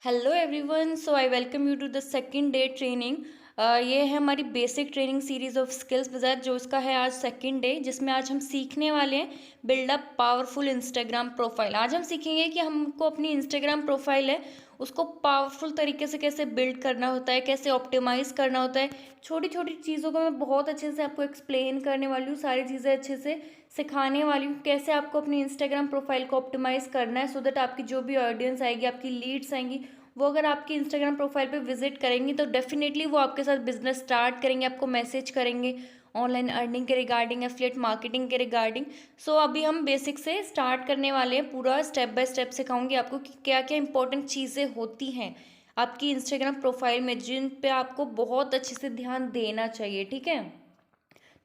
Hello everyone, so I welcome you to the second day training. ये है हमारी basic training series of skills Bazaar, जो इसका है आज सेकंड डे, जिसमें आज हम सीखने वाले हैं build up powerful Instagram profile. आज हम सीखेंगे कि हमको अपनी इंस्टाग्राम प्रोफाइल है उसको पावरफुल तरीके से कैसे बिल्ड करना होता है, कैसे ऑप्टिमाइज करना होता है। छोटी छोटी चीज़ों को मैं बहुत अच्छे से आपको एक्सप्लेन करने वाली हूँ, सारी चीज़ें अच्छे से सिखाने वाली हूँ, कैसे आपको अपनी इंस्टाग्राम प्रोफाइल को ऑप्टिमाइज करना है, सो दैट आपकी जो भी ऑडियंस आएगी, आपकी लीड्स आएंगी, वो अगर आपकी इंस्टाग्राम प्रोफाइल पे विजिट करेंगी तो डेफिनेटली वो आपके साथ बिजनेस स्टार्ट करेंगे, आपको मैसेज करेंगे ऑनलाइन अर्निंग के रिगार्डिंग, एफिलिएट मार्केटिंग के रिगार्डिंग। सो अभी हम बेसिक से स्टार्ट करने वाले हैं, पूरा स्टेप बाय स्टेप सिखाऊंगी आपको कि क्या क्या इंपॉर्टेंट चीज़ें होती हैं आपकी इंस्टाग्राम प्रोफाइल में, जिन पे आपको बहुत अच्छे से ध्यान देना चाहिए। ठीक है,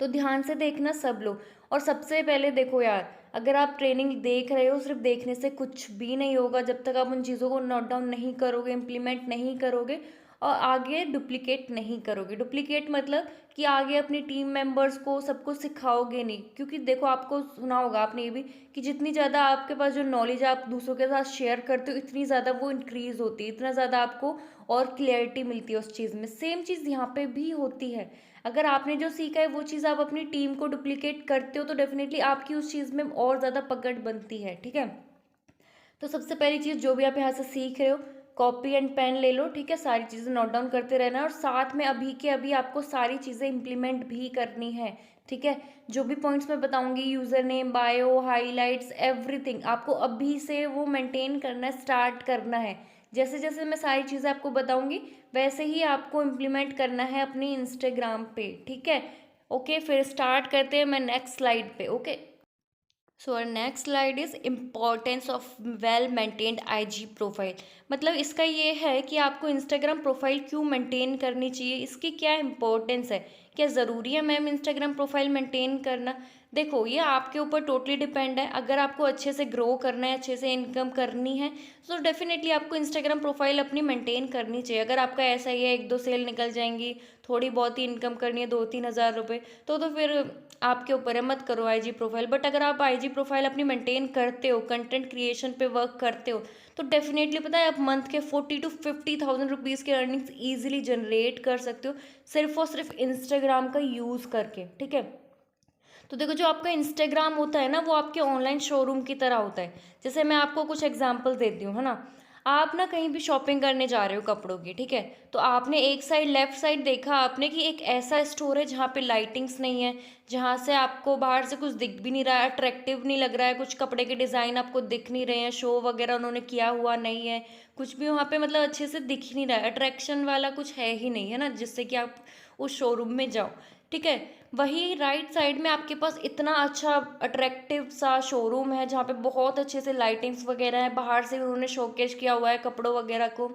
तो ध्यान से देखना सब लोग। और सबसे पहले देखो यार, अगर आप ट्रेनिंग देख रहे हो, सिर्फ देखने से कुछ भी नहीं होगा जब तक आप उन चीज़ों को नोट डाउन नहीं करोगे, इम्प्लीमेंट नहीं करोगे और आगे डुप्लीकेट नहीं करोगे। डुप्लीकेट मतलब कि आगे अपनी टीम मेंबर्स को सबको सिखाओगे नहीं, क्योंकि देखो आपको सुना होगा आपने ये भी कि जितनी ज़्यादा आपके पास जो नॉलेज आप दूसरों के साथ शेयर करते हो, इतनी ज़्यादा वो इंक्रीज होती है, इतना ज़्यादा आपको और क्लियरिटी मिलती है उस चीज़ में। सेम चीज़ यहाँ पे भी होती है। अगर आपने जो सीखा है वो चीज़ आप अपनी टीम को डुप्लीकेट करते हो तो डेफिनेटली आपकी उस चीज़ में और ज़्यादा पकड़ बनती है। ठीक है, तो सबसे पहली चीज़ जो भी आप यहाँ से सीख रहे हो, कॉपी एंड पेन ले लो। ठीक है, सारी चीज़ें नोट डाउन करते रहना है और साथ में अभी के अभी आपको सारी चीज़ें इम्प्लीमेंट भी करनी है। ठीक है, जो भी पॉइंट्स मैं बताऊंगी, user name, bio, highlights, everything आपको अभी से वो मेंटेन करना है, स्टार्ट करना है। जैसे जैसे मैं सारी चीज़ें आपको बताऊंगी वैसे ही आपको इम्प्लीमेंट करना है अपनी इंस्टाग्राम पे। ठीक है, ओके, फिर स्टार्ट करते हैं मैं नेक्स्ट स्लाइड पे। Okay, so our next slide is importance of well maintained IG profile. मतलब इसका ये है कि आपको इंस्टाग्राम प्रोफाइल क्यों मेंटेन करनी चाहिए, इसकी क्या इंपॉर्टेंस है, क्या ज़रूरी है मैम इंस्टाग्राम प्रोफाइल मेंटेन करना। देखो, ये आपके ऊपर टोटली डिपेंड है। अगर आपको अच्छे से ग्रो करना है, अच्छे से इनकम करनी है, तो डेफिनेटली आपको इंस्टाग्राम प्रोफाइल अपनी मेंटेन करनी चाहिए। अगर आपका ऐसा ही है, एक दो सेल निकल जाएंगी, थोड़ी बहुत ही इनकम करनी है, 2-3 हज़ार रुपये, तो फिर आपके ऊपर है, मत करो आईजी प्रोफाइल। बट अगर आप आईजी प्रोफाइल अपनी मेंटेन करते हो, कंटेंट क्रिएशन पे वर्क करते हो, तो डेफिनेटली पता है आप मंथ के 40 to 50 थाउजेंड रुपीज़ के अर्निंग्स ईजिली जनरेट कर सकते हो, सिर्फ और सिर्फ इंस्टाग्राम का यूज़ करके। ठीक है, तो देखो, जो आपका इंस्टाग्राम होता है ना, वो आपके ऑनलाइन शोरूम की तरह होता है। जैसे मैं आपको कुछ एग्जांपल देती हूँ, है ना। आप ना कहीं भी शॉपिंग करने जा रहे हो कपड़ों की, ठीक है, तो आपने एक साइड, लेफ्ट साइड देखा आपने कि एक ऐसा स्टोर है जहाँ पे लाइटिंग्स नहीं है, जहाँ से आपको बाहर से कुछ दिख भी नहीं रहा है, अट्रैक्टिव नहीं लग रहा है, कुछ कपड़े के डिज़ाइन आपको दिख नहीं रहे हैं, शो वगैरह उन्होंने किया हुआ नहीं है, कुछ भी वहाँ पे मतलब अच्छे से दिख ही नहीं रहा है, अट्रैक्शन वाला कुछ है ही नहीं, है ना, जिससे कि आप उस शोरूम में जाओ। ठीक है, वही राइट साइड में आपके पास इतना अच्छा अट्रैक्टिव सा शोरूम है जहाँ पे बहुत अच्छे से लाइटिंग्स वगैरह है, बाहर से उन्होंने शोकेस किया हुआ है कपड़ों वगैरह को,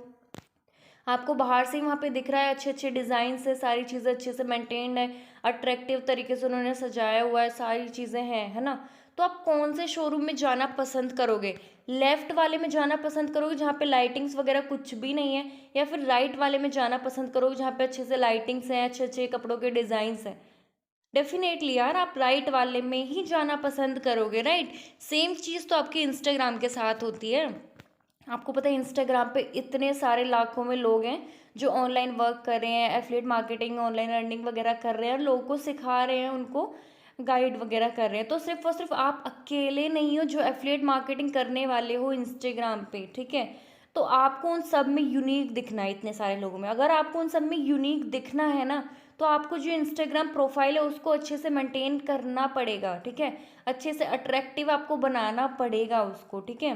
आपको बाहर से ही वहाँ पे दिख रहा है, अच्छे अच्छे डिज़ाइन से सारी चीज़ें अच्छे से मेंटेन्ड है, अट्रैक्टिव तरीके से उन्होंने सजाया हुआ है, सारी चीज़ें हैं, है ना। तो आप कौन से शोरूम में जाना पसंद करोगे? लेफ्ट वाले में जाना पसंद करोगे जहाँ पे लाइटिंग्स वगैरह कुछ भी नहीं है, या फिर राइट वाले में जाना पसंद करोगे जहाँ पे अच्छे से लाइटिंग्स हैं, अच्छे अच्छे कपड़ों के डिज़ाइंस हैं? डेफिनेटली यार, आप राइट वाले में ही जाना पसंद करोगे, राइट। सेम चीज़ तो आपके इंस्टाग्राम के साथ होती है। आपको पता है इंस्टाग्राम पे इतने सारे लाखों में लोग हैं जो ऑनलाइन वर्क कर रहे हैं, एफिलिएट मार्केटिंग, ऑनलाइन अर्निंग वगैरह कर रहे हैं और लोगों को सिखा रहे हैं, उनको गाइड वगैरह कर रहे हैं। तो सिर्फ और सिर्फ आप अकेले नहीं हो जो एफिलिएट मार्केटिंग करने वाले हो इंस्टाग्राम पे। ठीक है, तो आपको उन सब में यूनिक दिखना है, इतने सारे लोगों में। अगर आपको उन सब में यूनिक दिखना है ना, तो आपको जो इंस्टाग्राम प्रोफाइल है उसको अच्छे से मेंटेन करना पड़ेगा। ठीक है, अच्छे से अट्रैक्टिव आपको बनाना पड़ेगा उसको। ठीक है,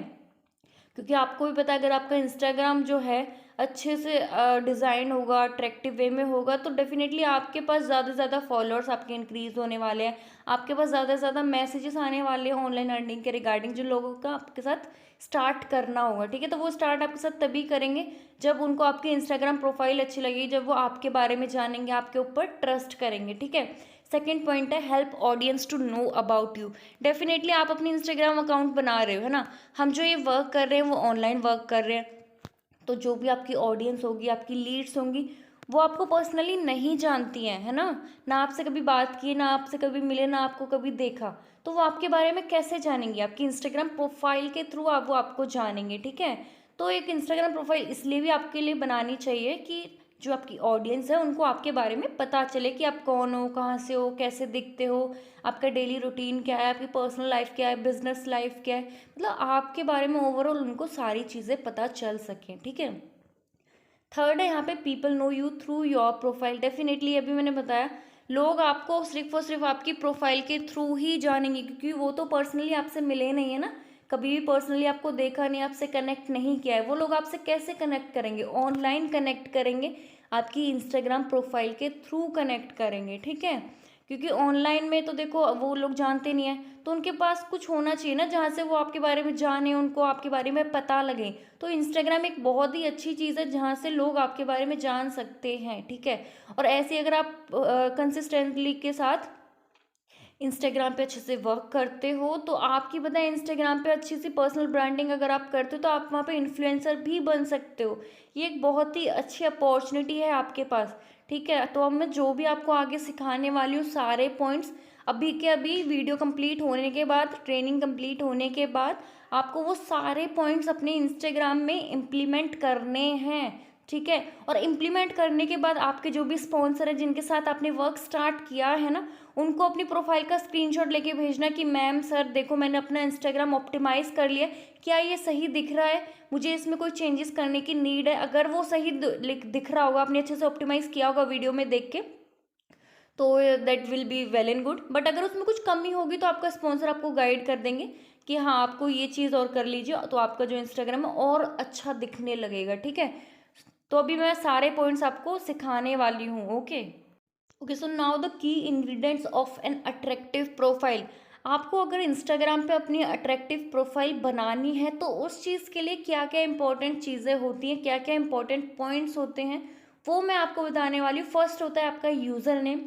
क्योंकि आपको भी पता है अगर आपका इंस्टाग्राम जो है अच्छे से डिज़ाइन होगा, अट्रैक्टिव वे में होगा, तो डेफिनेटली आपके पास ज़्यादा से ज़्यादा फॉलोअर्स आपके इंक्रीज़ होने वाले हैं, आपके पास ज़्यादा से ज़्यादा मैसेजेस आने वाले हैं ऑनलाइन अर्निंग के रिगार्डिंग, जो लोगों का आपके साथ स्टार्ट करना होगा। ठीक है, तो वो स्टार्ट आपके साथ तभी करेंगे जब उनको आपकी इंस्टाग्राम प्रोफाइल अच्छी लगेगी, जब वो आपके बारे में जानेंगे, आपके ऊपर ट्रस्ट करेंगे। ठीक है, सेकेंड पॉइंट है help audience to know about you. Definitely आप अपनी इंस्टाग्राम अकाउंट बना रहे हो, है ना। हम जो ये वर्क कर रहे हैं वो ऑनलाइन वर्क कर रहे हैं, तो जो भी आपकी ऑडियंस होगी, आपकी लीड्स होंगी, वो आपको पर्सनली नहीं जानती हैं, है ना। ना आपसे कभी बात की, ना आपसे कभी मिले, ना आपको कभी देखा, तो वो आपके बारे में कैसे जानेंगी? आपकी इंस्टाग्राम प्रोफाइल के थ्रू आप वो आपको जानेंगे। ठीक है, तो एक इंस्टाग्राम प्रोफाइल इसलिए भी आपके लिए बनानी चाहिए कि जो आपकी ऑडियंस है उनको आपके बारे में पता चले कि आप कौन हो, कहाँ से हो, कैसे दिखते हो, आपका डेली रूटीन क्या है, आपकी पर्सनल लाइफ क्या है, बिजनेस लाइफ क्या है, मतलब आपके बारे में ओवरऑल उनको सारी चीज़ें पता चल सकें, ठीक है। थर्ड है यहाँ पे people know you through your profile. Definitely अभी मैंने बताया लोग आपको सिर्फ और सिर्फ आपकी प्रोफाइल के थ्रू ही जानेंगे, क्योंकि वो तो पर्सनली आपसे मिले नहीं है ना, कभी भी पर्सनली आपको देखा नहीं, आपसे कनेक्ट नहीं किया है। वो लोग आपसे कैसे कनेक्ट करेंगे? ऑनलाइन कनेक्ट करेंगे, आपकी इंस्टाग्राम प्रोफाइल के थ्रू कनेक्ट करेंगे, ठीक है। क्योंकि ऑनलाइन में तो देखो वो लोग जानते नहीं है, तो उनके पास कुछ होना चाहिए ना जहाँ से वो आपके बारे में जाने, उनको आपके बारे में पता लगे। तो इंस्टाग्राम एक बहुत ही अच्छी चीज़ है जहाँ से लोग आपके बारे में जान सकते हैं, ठीक है। और ऐसे अगर आप कंसिस्टेंटली के साथ इंस्टाग्राम पे अच्छे से वर्क करते हो तो आपकी पता है इंस्टाग्राम पे अच्छी सी पर्सनल ब्रांडिंग अगर आप करते हो तो आप वहाँ पे इन्फ्लुएंसर भी बन सकते हो। ये एक बहुत ही अच्छी अपॉर्चुनिटी है आपके पास, ठीक है। तो अब मैं जो भी आपको आगे सिखाने वाली हूँ सारे पॉइंट्स अभी के अभी वीडियो कंप्लीट होने के बाद, ट्रेनिंग कंप्लीट होने के बाद आपको वो सारे पॉइंट्स अपने इंस्टाग्राम में इम्प्लीमेंट करने हैं, ठीक है। और इम्प्लीमेंट करने के बाद आपके जो भी स्पॉन्सर है जिनके साथ आपने वर्क स्टार्ट किया है ना, उनको अपनी प्रोफाइल का स्क्रीनशॉट लेके भेजना कि मैम सर देखो मैंने अपना इंस्टाग्राम ऑप्टिमाइज़ कर लिया, क्या ये सही दिख रहा है, मुझे इसमें कोई चेंजेस करने की नीड है। अगर वो सही दिख रहा होगा, आपने अच्छे से ऑप्टिमाइज़ किया होगा वीडियो में देख के, तो that will be well and good. But अगर उसमें कुछ कमी होगी तो आपका स्पॉन्सर आपको गाइड कर देंगे कि हाँ आपको ये चीज़ और कर लीजिए, तो आपका जो इंस्टाग्राम है और अच्छा दिखने लगेगा, ठीक है। तो अभी मैं सारे पॉइंट्स आपको सिखाने वाली हूँ, okay. Okay, so now the key ingredients of an attractive profile. आपको अगर इंस्टाग्राम पे अपनी अट्रैक्टिव प्रोफाइल बनानी है तो उस चीज़ के लिए क्या क्या इंपॉर्टेंट चीज़ें होती हैं, क्या क्या इंपॉर्टेंट पॉइंट्स होते हैं, वो मैं आपको बताने वाली हूँ। फर्स्ट होता है आपका यूज़र नेम,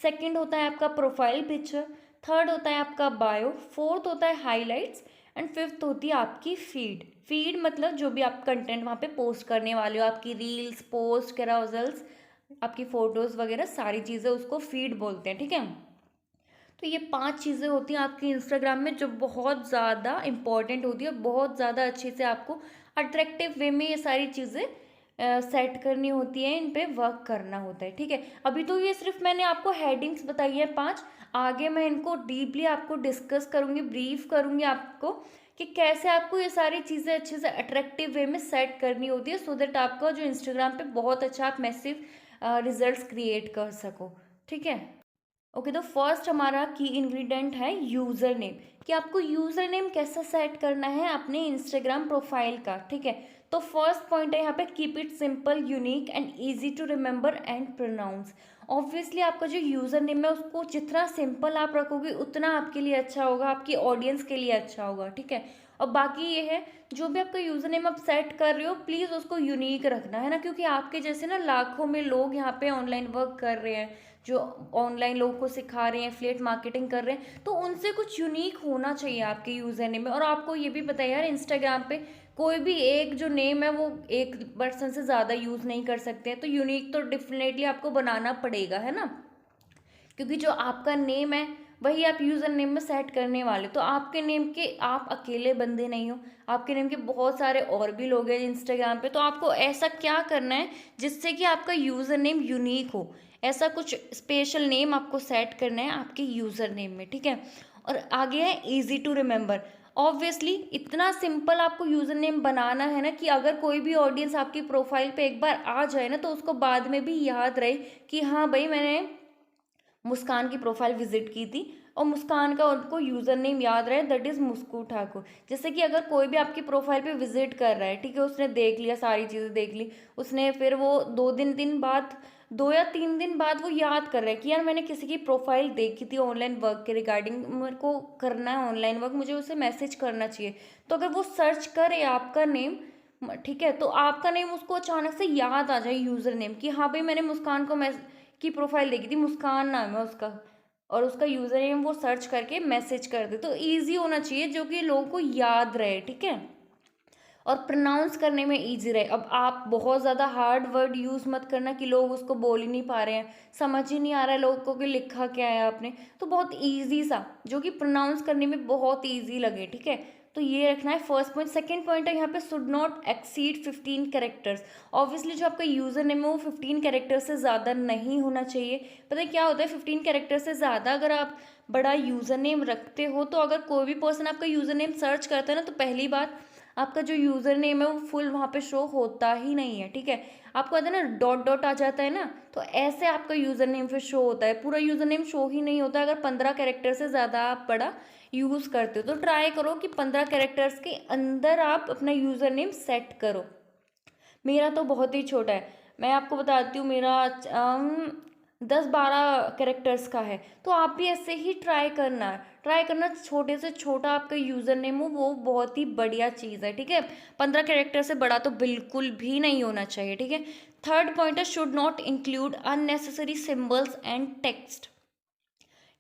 सेकेंड होता है आपका प्रोफाइल पिक्चर, थर्ड होता है आपका बायो, फोर्थ होता है हाईलाइट्स, एंड फिफ्थ होती है आपकी फीड। फीड मतलब जो भी आप कंटेंट वहाँ पे पोस्ट करने वाले हो, आपकी रील्स, पोस्ट, कैरोसेल्स, आपकी फ़ोटोज़ वगैरह सारी चीज़ें, उसको फीड बोलते हैं, ठीक है। तो ये 5 चीज़ें होती हैं आपकी इंस्टाग्राम में जो बहुत ज़्यादा इंपॉर्टेंट होती है, बहुत ज़्यादा अच्छे से आपको अट्रैक्टिव वे में ये सारी चीज़ें सेट करनी होती है, इन पे वर्क करना होता है, ठीक है। अभी तो ये सिर्फ मैंने आपको हेडिंग्स बताई है 5, आगे मैं इनको डीपली आपको डिस्कस करूँगी, ब्रीफ करूँगी आपको कि कैसे आपको ये सारी चीज़ें अच्छे से अट्रैक्टिव वे में सेट करनी होती है, सो दैट आपका जो इंस्टाग्राम पे बहुत अच्छा आप मैसिव रिजल्ट्स क्रिएट कर सको, ठीक है। ओके, तो फर्स्ट हमारा की इंग्रेडिएंट है यूज़र नेम, कि आपको यूज़र नेम कैसा सेट करना है अपने इंस्टाग्राम प्रोफाइल का, ठीक है। तो फर्स्ट पॉइंट है यहाँ पे keep it simple, unique and easy to remember and pronounce. Obviously आपका जो यूज़र नेम है उसको जितना सिंपल आप रखोगे उतना आपके लिए अच्छा होगा, आपकी ऑडियंस के लिए अच्छा होगा, ठीक है। और बाकी ये है जो भी आपका यूज़र नेम आप सेट कर रहे हो प्लीज़ उसको यूनिक रखना है ना, क्योंकि आपके जैसे ना लाखों में लोग यहाँ पे ऑनलाइन वर्क कर रहे हैं, जो ऑनलाइन लोगों को सिखा रहे हैं, एफिलिएट मार्केटिंग कर रहे हैं, तो उनसे कुछ यूनिक होना चाहिए आपके यूज़र नेम में। और आपको ये भी पता है यार इंस्टाग्राम पे कोई भी एक जो नेम है वो एक पर्सन से ज़्यादा यूज़ नहीं कर सकते हैं, तो यूनिक तो डेफिनेटली आपको बनाना पड़ेगा, है ना। क्योंकि जो आपका नेम है वही आप यूज़र नेम में सेट करने वाले, तो आपके नेम के आप अकेले बंदे नहीं हो, आपके नेम के बहुत सारे और भी लोग हैं इंस्टाग्राम पे। तो आपको ऐसा क्या करना है जिससे कि आपका यूज़र नेम यूनिक हो, ऐसा कुछ स्पेशल नेम आपको सेट करना है आपके यूज़र नेम में, ठीक है। और आगे है इजी टू रिमेंबर। ऑब्वियसली इतना सिंपल आपको यूज़र नेम बनाना है ना कि अगर कोई भी ऑडियंस आपकी प्रोफाइल पे एक बार आ जाए ना तो उसको बाद में भी याद रहे कि हाँ भाई मैंने मुस्कान की प्रोफाइल विजिट की थी, और मुस्कान का उनको यूज़र नेम याद रहे, दैट इज़ मुस्कू ठाकुर। जैसे कि अगर कोई भी आपकी प्रोफाइल पे विजिट कर रहा है, ठीक है, उसने देख लिया, सारी चीज़ें देख ली, उसने फिर वो 2 दिन बाद, 2 या 3 दिन बाद वो याद कर रहा है कि यार मैंने किसी की प्रोफाइल देखी थी ऑनलाइन वर्क के रिगार्डिंग, मेरे को करना है ऑनलाइन वर्क, मुझे उसे मैसेज करना चाहिए। तो अगर वो सर्च करे आपका नेम, ठीक है, तो आपका नेम उसको अचानक से याद आ जाए यूज़र नेम कि हाँ भाई मैंने मुस्कान को की प्रोफाइल देखी थी, मुस्कान नाम है उसका, और उसका यूज़र नेम वो सर्च करके मैसेज कर दे। तो ईजी होना चाहिए जो कि लोगों को याद रहे, ठीक है, और प्रोनाउंस करने में ईजी रहे। अब आप बहुत ज़्यादा हार्ड वर्ड यूज़ मत करना कि लोग उसको बोल ही नहीं पा रहे हैं, समझ ही नहीं आ रहा है लोगों को कि लिखा क्या है आपने, तो बहुत ईजी सा जो कि प्रोनाउंस करने में बहुत ईजी लगे, ठीक है। तो ये रखना है फर्स्ट पॉइंट। सेकंड पॉइंट है यहाँ पे should not exceed 15 characters. Obviously जो आपका यूज़र नेम है वो 15 कैरेक्टर से ज़्यादा नहीं होना चाहिए। पता है क्या होता है, 15 कैरेक्टर से ज़्यादा अगर आप बड़ा यूज़र नेम रखते हो तो अगर कोई भी पर्सन आपका यूज़र नेम सर्च करता है ना, तो पहली बात आपका जो यूज़र नेम है वो फुल वहाँ पे शो होता ही नहीं है, ठीक है। आपको आता है ना डॉट डॉट आ जाता है ना, तो ऐसे आपका यूज़र नेम फिर शो होता है, पूरा यूज़र नेम शो ही नहीं होता अगर 15 कैरेक्टर से ज़्यादा आप बड़ा यूज़ करते हो। तो ट्राई करो कि 15 कैरेक्टर्स के अंदर आप अपना यूज़र नेम सेट करो। मेरा तो बहुत ही छोटा है, मैं आपको बताती हूँ, मेरा 10-12 कैरेक्टर्स का है। तो आप भी ऐसे ही ट्राई करना छोटे से छोटा आपका यूज़र नेम हो वो बहुत ही बढ़िया चीज़ है, ठीक है। 15 कैरेक्टर से बड़ा तो बिल्कुल भी नहीं होना चाहिए, ठीक है। थर्ड पॉइंट है should not include unnecessary symbols and text.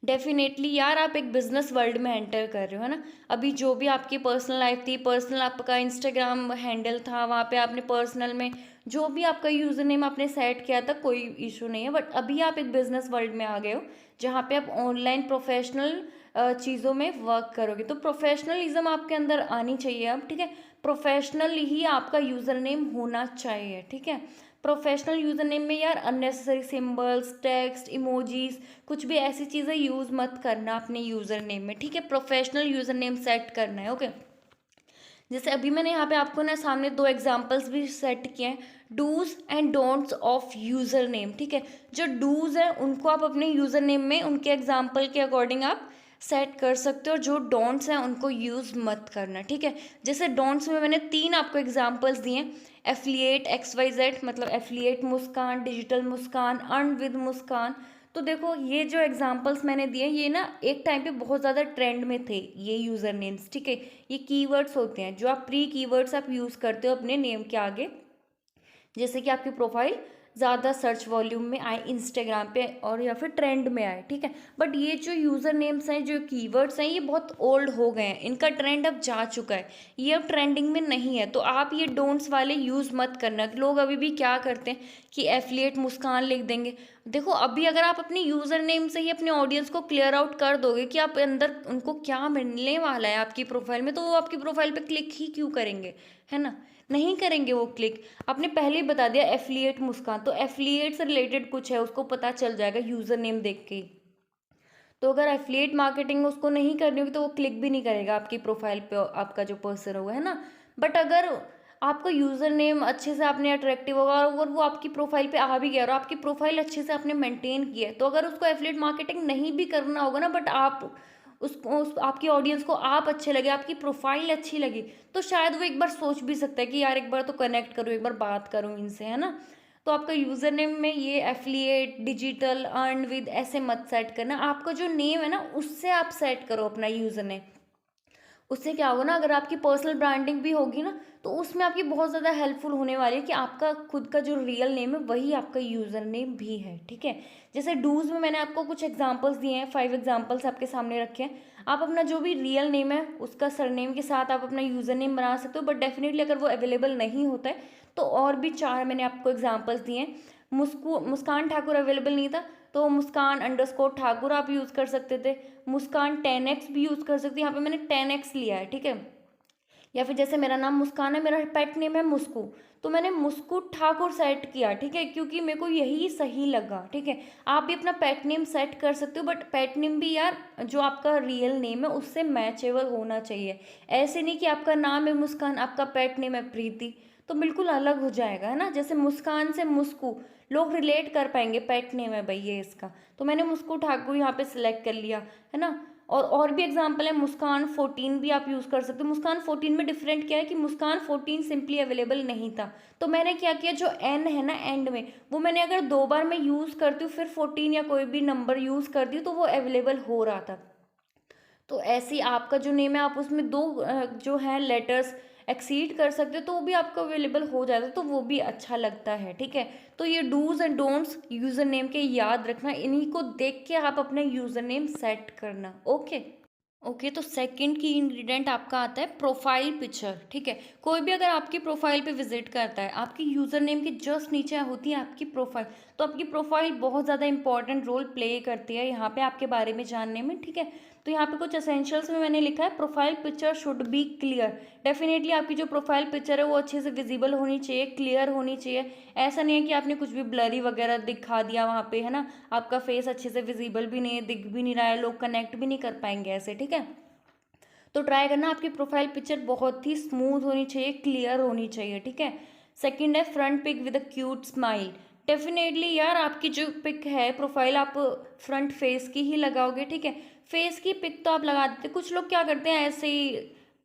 Definitely यार, आप एक बिजनेस वर्ल्ड में एंटर कर रहे हो, है ना। अभी जो भी आपकी पर्सनल लाइफ थी, पर्सनल आपका इंस्टाग्राम हैंडल था, वहाँ पे आपने पर्सनल में जो भी आपका यूज़र नेम आपने सेट किया था, कोई इशू नहीं है। बट अभी आप एक बिजनेस वर्ल्ड में आ गए हो जहाँ पे आप ऑनलाइन प्रोफेशनल चीज़ों में वर्क करोगे, तो प्रोफेशनलिज्म आपके अंदर आनी चाहिए अब, ठीक है। प्रोफेशनल ही आपका यूज़र नेम होना चाहिए, ठीक है। प्रोफेशनल यूज़र नेम में यार अननेसेसरी सिंबल्स, टेक्स्ट, इमोजीज, कुछ भी ऐसी चीज़ें यूज़ मत करना अपने यूज़र नेम में, ठीक है। प्रोफेशनल यूज़र नेम सेट करना है, ओके। जैसे अभी मैंने यहाँ पे आपको ना सामने 2 एग्जांपल्स भी सेट किए हैं, dos and don'ts of username, ठीक है। जो डूज है उनको आप अपने यूज़र नेम में उनके एग्जाम्पल के अकॉर्डिंग आप सेट कर सकते हो, और जो डोंट्स हैं उनको यूज़ मत करना, ठीक है। जैसे डोंट्स में मैंने 3 आपको एग्जाम्पल्स दिए, एफिलिएट XYZ मतलब affiliate Muskan, digital Muskan, earn with Muskan. तो देखो ये जो एग्जांपल्स मैंने दिए ये ना एक टाइम पे बहुत ज़्यादा ट्रेंड में थे ये यूज़र नेम्स, ठीक है। ये कीवर्ड्स होते हैं जो आप प्री कीवर्ड्स आप यूज़ करते हो अपने नेम के आगे, जैसे कि आपकी प्रोफाइल ज़्यादा सर्च वॉल्यूम में आए इंस्टाग्राम पे और या फिर ट्रेंड में आए, ठीक है। बट ये जो यूज़र नेम्स हैं, जो कीवर्ड्स हैं, ये बहुत ओल्ड हो गए हैं, इनका ट्रेंड अब जा चुका है, ये अब ट्रेंडिंग में नहीं है। तो आप ये डोंट्स वाले यूज़ मत करना। लोग अभी भी क्या करते हैं कि एफिलिएट मुस्कान लिख देंगे। देखो अभी अगर आप अपनी यूज़र नेम से ही अपने ऑडियंस को क्लियर आउट कर दोगे कि आप अंदर उनको क्या मिलने वाला है आपकी प्रोफाइल में, तो वो आपकी प्रोफाइल पे क्लिक ही क्यों करेंगे, है ना। नहीं करेंगे वो क्लिक। आपने पहले ही बता दिया एफिलिएट मुस्कान, तो एफिलिएट से रिलेटेड कुछ है उसको पता चल जाएगा यूज़र नेम देख के ही। तो अगर एफिलिएट मार्केटिंग उसको नहीं करनी होगी तो वो क्लिक भी नहीं करेगा आपकी प्रोफाइल पे, आपका जो पर्सन होगा, है ना। बट अगर आपका यूज़र नेम अच्छे से आपने अट्रैक्टिव होगा और वो आपकी प्रोफाइल पे आ भी गया और आपकी प्रोफाइल अच्छे से आपने मेंटेन किया है, तो अगर उसको एफिलिएट मार्केटिंग नहीं भी करना होगा ना, बट आप उसको आपकी ऑडियंस को आप अच्छे लगे, आपकी प्रोफाइल अच्छी लगी, तो शायद वो एक बार सोच भी सकता है कि यार एक बार तो कनेक्ट करूँ, एक बार बात करूँ इनसे, है ना। तो आपका यूज़र नेम में ये एफिलिएट, डिजिटल, अर्न विद ऐसे मत सेट करना। आपका जो नेम है ना उससे आप सेट करो अपना यूज़र नेम। उससे क्या होगा ना, अगर आपकी पर्सनल ब्रांडिंग भी होगी ना तो उसमें आपकी बहुत ज़्यादा हेल्पफुल होने वाली है कि आपका खुद का जो रियल नेम है वही आपका यूज़र नेम भी है, ठीक है। जैसे डूज में मैंने आपको कुछ एग्जांपल्स दिए हैं, 5 एग्जांपल्स आपके सामने रखे हैं। आप अपना जो भी रियल नेम है उसका सरनेम के साथ आप अपना यूज़र नेम बना सकते हो, बट डेफिनेटली अगर वो अवेलेबल नहीं होता है तो और भी 4 मैंने आपको एग्जाम्पल्स दिए हैं। मुस्कान ठाकुर अवेलेबल नहीं था तो मुस्कान अंडरस्कोर ठाकुर आप यूज़ कर सकते थे। मुस्कान 10x भी यूज़ कर सकती है, यहाँ पे मैंने 10x लिया है, ठीक है। या फिर जैसे मेरा नाम मुस्कान है, मेरा पेट नेम है मुस्कू, तो मैंने मुस्कू ठाकुर सेट किया, ठीक है, क्योंकि मेरे को यही सही लगा, ठीक है। आप भी अपना पेट नेम सेट कर सकते हो, बट पेट नेम भी यार जो आपका रियल नेम है उससे मैचेबल होना चाहिए। ऐसे नहीं कि आपका नाम है मुस्कान, आपका पेट नेम है प्रीति, तो बिल्कुल अलग हो जाएगा, है ना। जैसे मुस्कान से मुस्कू लोग रिलेट कर पाएंगे, पेट नेम है भाई ये इसका, तो मैंने मुस्कू ठाकुर यहाँ पे सिलेक्ट कर लिया, है ना। और भी एग्जांपल है, मुस्कान 14 भी आप यूज़ कर सकते हो। मुस्कान 14 में डिफरेंट क्या है कि मुस्कान 14 सिंपली अवेलेबल नहीं था, तो मैंने क्या किया, जो एन है ना एंड में, वो मैंने अगर 2 बार मैं यूज़ करती हूँ फिर 14 या कोई भी नंबर यूज़ करती हूँ तो वो अवेलेबल हो रहा था। तो ऐसे ही आपका जो नेम है आप उसमें 2 जो है लेटर्स एक्सीड कर सकते हो तो वो भी आपको अवेलेबल हो जाता है, तो वो भी अच्छा लगता है, ठीक है। तो ये dos and don'ts username के याद रखना, इन्हीं को देख के आप अपने यूज़र नेम सेट करना, ओके। ओके, तो सेकंड की इंग्रेडिएंट आपका आता है प्रोफाइल पिक्चर, ठीक है। कोई भी अगर आपकी प्रोफाइल पे विजिट करता है, आपकी यूज़र नेम के जस्ट नीचे होती है आपकी प्रोफाइल, तो आपकी प्रोफाइल बहुत ज़्यादा इंपॉर्टेंट रोल प्ले करती है यहाँ पे आपके बारे में जानने में, ठीक है। तो यहाँ पे कुछ एसेंशियल्स में मैंने लिखा है profile picture should be clear. Definitely आपकी जो प्रोफाइल पिक्चर है वो अच्छे से विजिबल होनी चाहिए, क्लियर होनी चाहिए। ऐसा नहीं है कि आपने कुछ भी ब्लरी वगैरह दिखा दिया वहाँ पे, है ना, आपका फेस अच्छे से विजिबल भी नहीं है, दिख भी नहीं रहा है, लोग कनेक्ट भी नहीं कर पाएंगे ऐसे, ठीक है। तो ट्राई करना आपकी प्रोफाइल पिक्चर बहुत ही स्मूथ होनी चाहिए, क्लियर होनी चाहिए, ठीक है। सेकंड है front pic with a cute smile. Definitely यार आपकी जो पिक है प्रोफाइल आप फ्रंट फेस की ही लगाओगे, ठीक है। फेस की पिक तो आप लगा देते, कुछ लोग क्या करते हैं ऐसे ही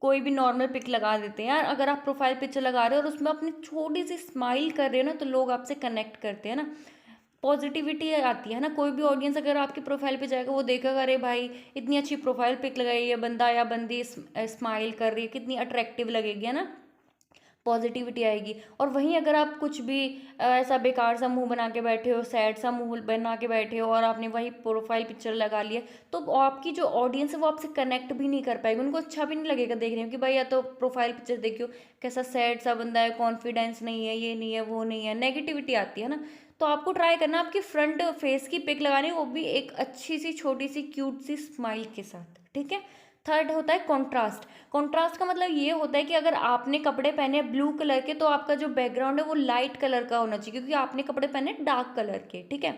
कोई भी नॉर्मल पिक लगा देते हैं। यार अगर आप प्रोफाइल पिक्चर लगा रहे हो और उसमें अपनी छोटी सी स्माइल कर रहे हो ना, तो लोग आपसे कनेक्ट करते हैं ना, पॉजिटिविटी आती है ना। कोई भी ऑडियंस अगर आपकी प्रोफाइल पे जाएगा वो देखेगा अरे भाई इतनी अच्छी प्रोफाइल पिक लगाई है, बंदा या बंदी स्माइल कर रही है, कितनी अट्रैक्टिव लगेगी, है ना, पॉजिटिविटी आएगी। और वहीं अगर आप कुछ भी ऐसा बेकार सा मुंह बना के बैठे हो, सैड सा मुंह बना के बैठे हो और आपने वही प्रोफाइल पिक्चर लगा लिया, तो आपकी जो ऑडियंस है वो आपसे कनेक्ट भी नहीं कर पाएगी, उनको अच्छा भी नहीं लगेगा देखने में कि भाई या तो प्रोफाइल पिक्चर देखियो कैसा सैड सा बंदा है, कॉन्फिडेंस नहीं है, ये नहीं है, वो नहीं है, नेगेटिविटी आती है ना। तो आपको ट्राई करना आपकी फ्रंट फेस की पिक लगानी, वो भी एक अच्छी सी छोटी सी क्यूट सी स्माइल के साथ, ठीक है। थर्ड होता है कॉन्ट्रास्ट। कॉन्ट्रास्ट का मतलब ये होता है कि अगर आपने कपड़े पहने ब्लू कलर के तो आपका जो बैकग्राउंड है वो लाइट कलर का होना चाहिए, क्योंकि आपने कपड़े पहने डार्क कलर के, ठीक है।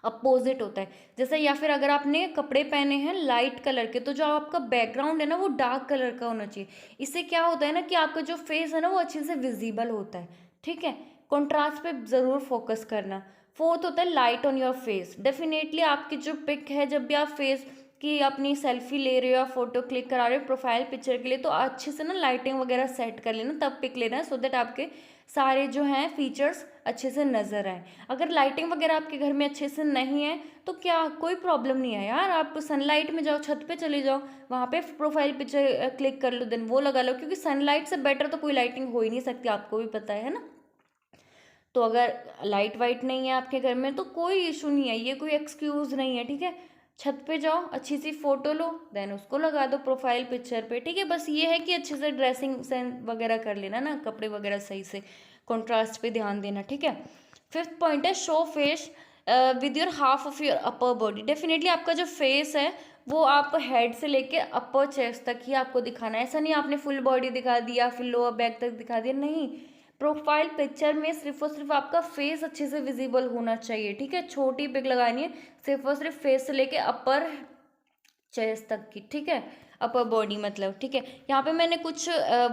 अपोजिट होता है जैसे, या फिर अगर आपने कपड़े पहने हैं लाइट कलर के तो जो आपका बैकग्राउंड है ना वो डार्क कलर का होना चाहिए। इससे क्या होता है ना कि आपका जो फेस है ना वो अच्छे से विजिबल होता है, ठीक है। कॉन्ट्रास्ट पे ज़रूर फोकस करना। फोर्थ होता है light on your face. Definitely आपकी जो पिक है, जब भी आप फेस की अपनी सेल्फी ले रहे हो या फोटो क्लिक करा रहे हो प्रोफाइल पिक्चर के लिए, तो अच्छे से ना लाइटिंग वगैरह सेट कर लेना, तब पिक लेना है, सो दैट आपके सारे जो हैं फीचर्स अच्छे से नज़र आए। अगर लाइटिंग वगैरह आपके घर में अच्छे से नहीं है तो क्या कोई प्रॉब्लम नहीं है यार, आप सनलाइट में जाओ, छत पे चले जाओ, वहाँ पे प्रोफाइल पिक्चर क्लिक कर लो, देन वो लगा लो, क्योंकि सनलाइट से बेटर तो कोई लाइटिंग हो ही नहीं सकती, आपको भी पता है ना। तो अगर लाइट वाइट नहीं है आपके घर में तो कोई इशू नहीं है, ये कोई एक्सक्यूज़ नहीं है, ठीक है। छत पे जाओ, अच्छी सी फोटो लो, देन उसको लगा दो प्रोफाइल पिक्चर पे, ठीक है। बस ये है कि अच्छे से ड्रेसिंग सेंस वगैरह कर लेना ना, कपड़े वगैरह सही से, कॉन्ट्रास्ट पे ध्यान देना, ठीक है। फिफ्थ पॉइंट है show face with your half of your upper body. Definitely आपका जो फेस है वो आप हेड से लेके अपर चेस्ट तक ही आपको दिखाना है, ऐसा नहीं आपने फुल बॉडी दिखा दिया फिर लोअर बैक तक दिखा दिया, नहीं। प्रोफाइल पिक्चर में सिर्फ और सिर्फ आपका फेस अच्छे से विजिबल होना चाहिए, ठीक है। छोटी पिक लगानी है सिर्फ और सिर्फ फेस से लेके अपर चेस्ट तक की, ठीक है, अपर बॉडी मतलब, ठीक है। यहाँ पे मैंने कुछ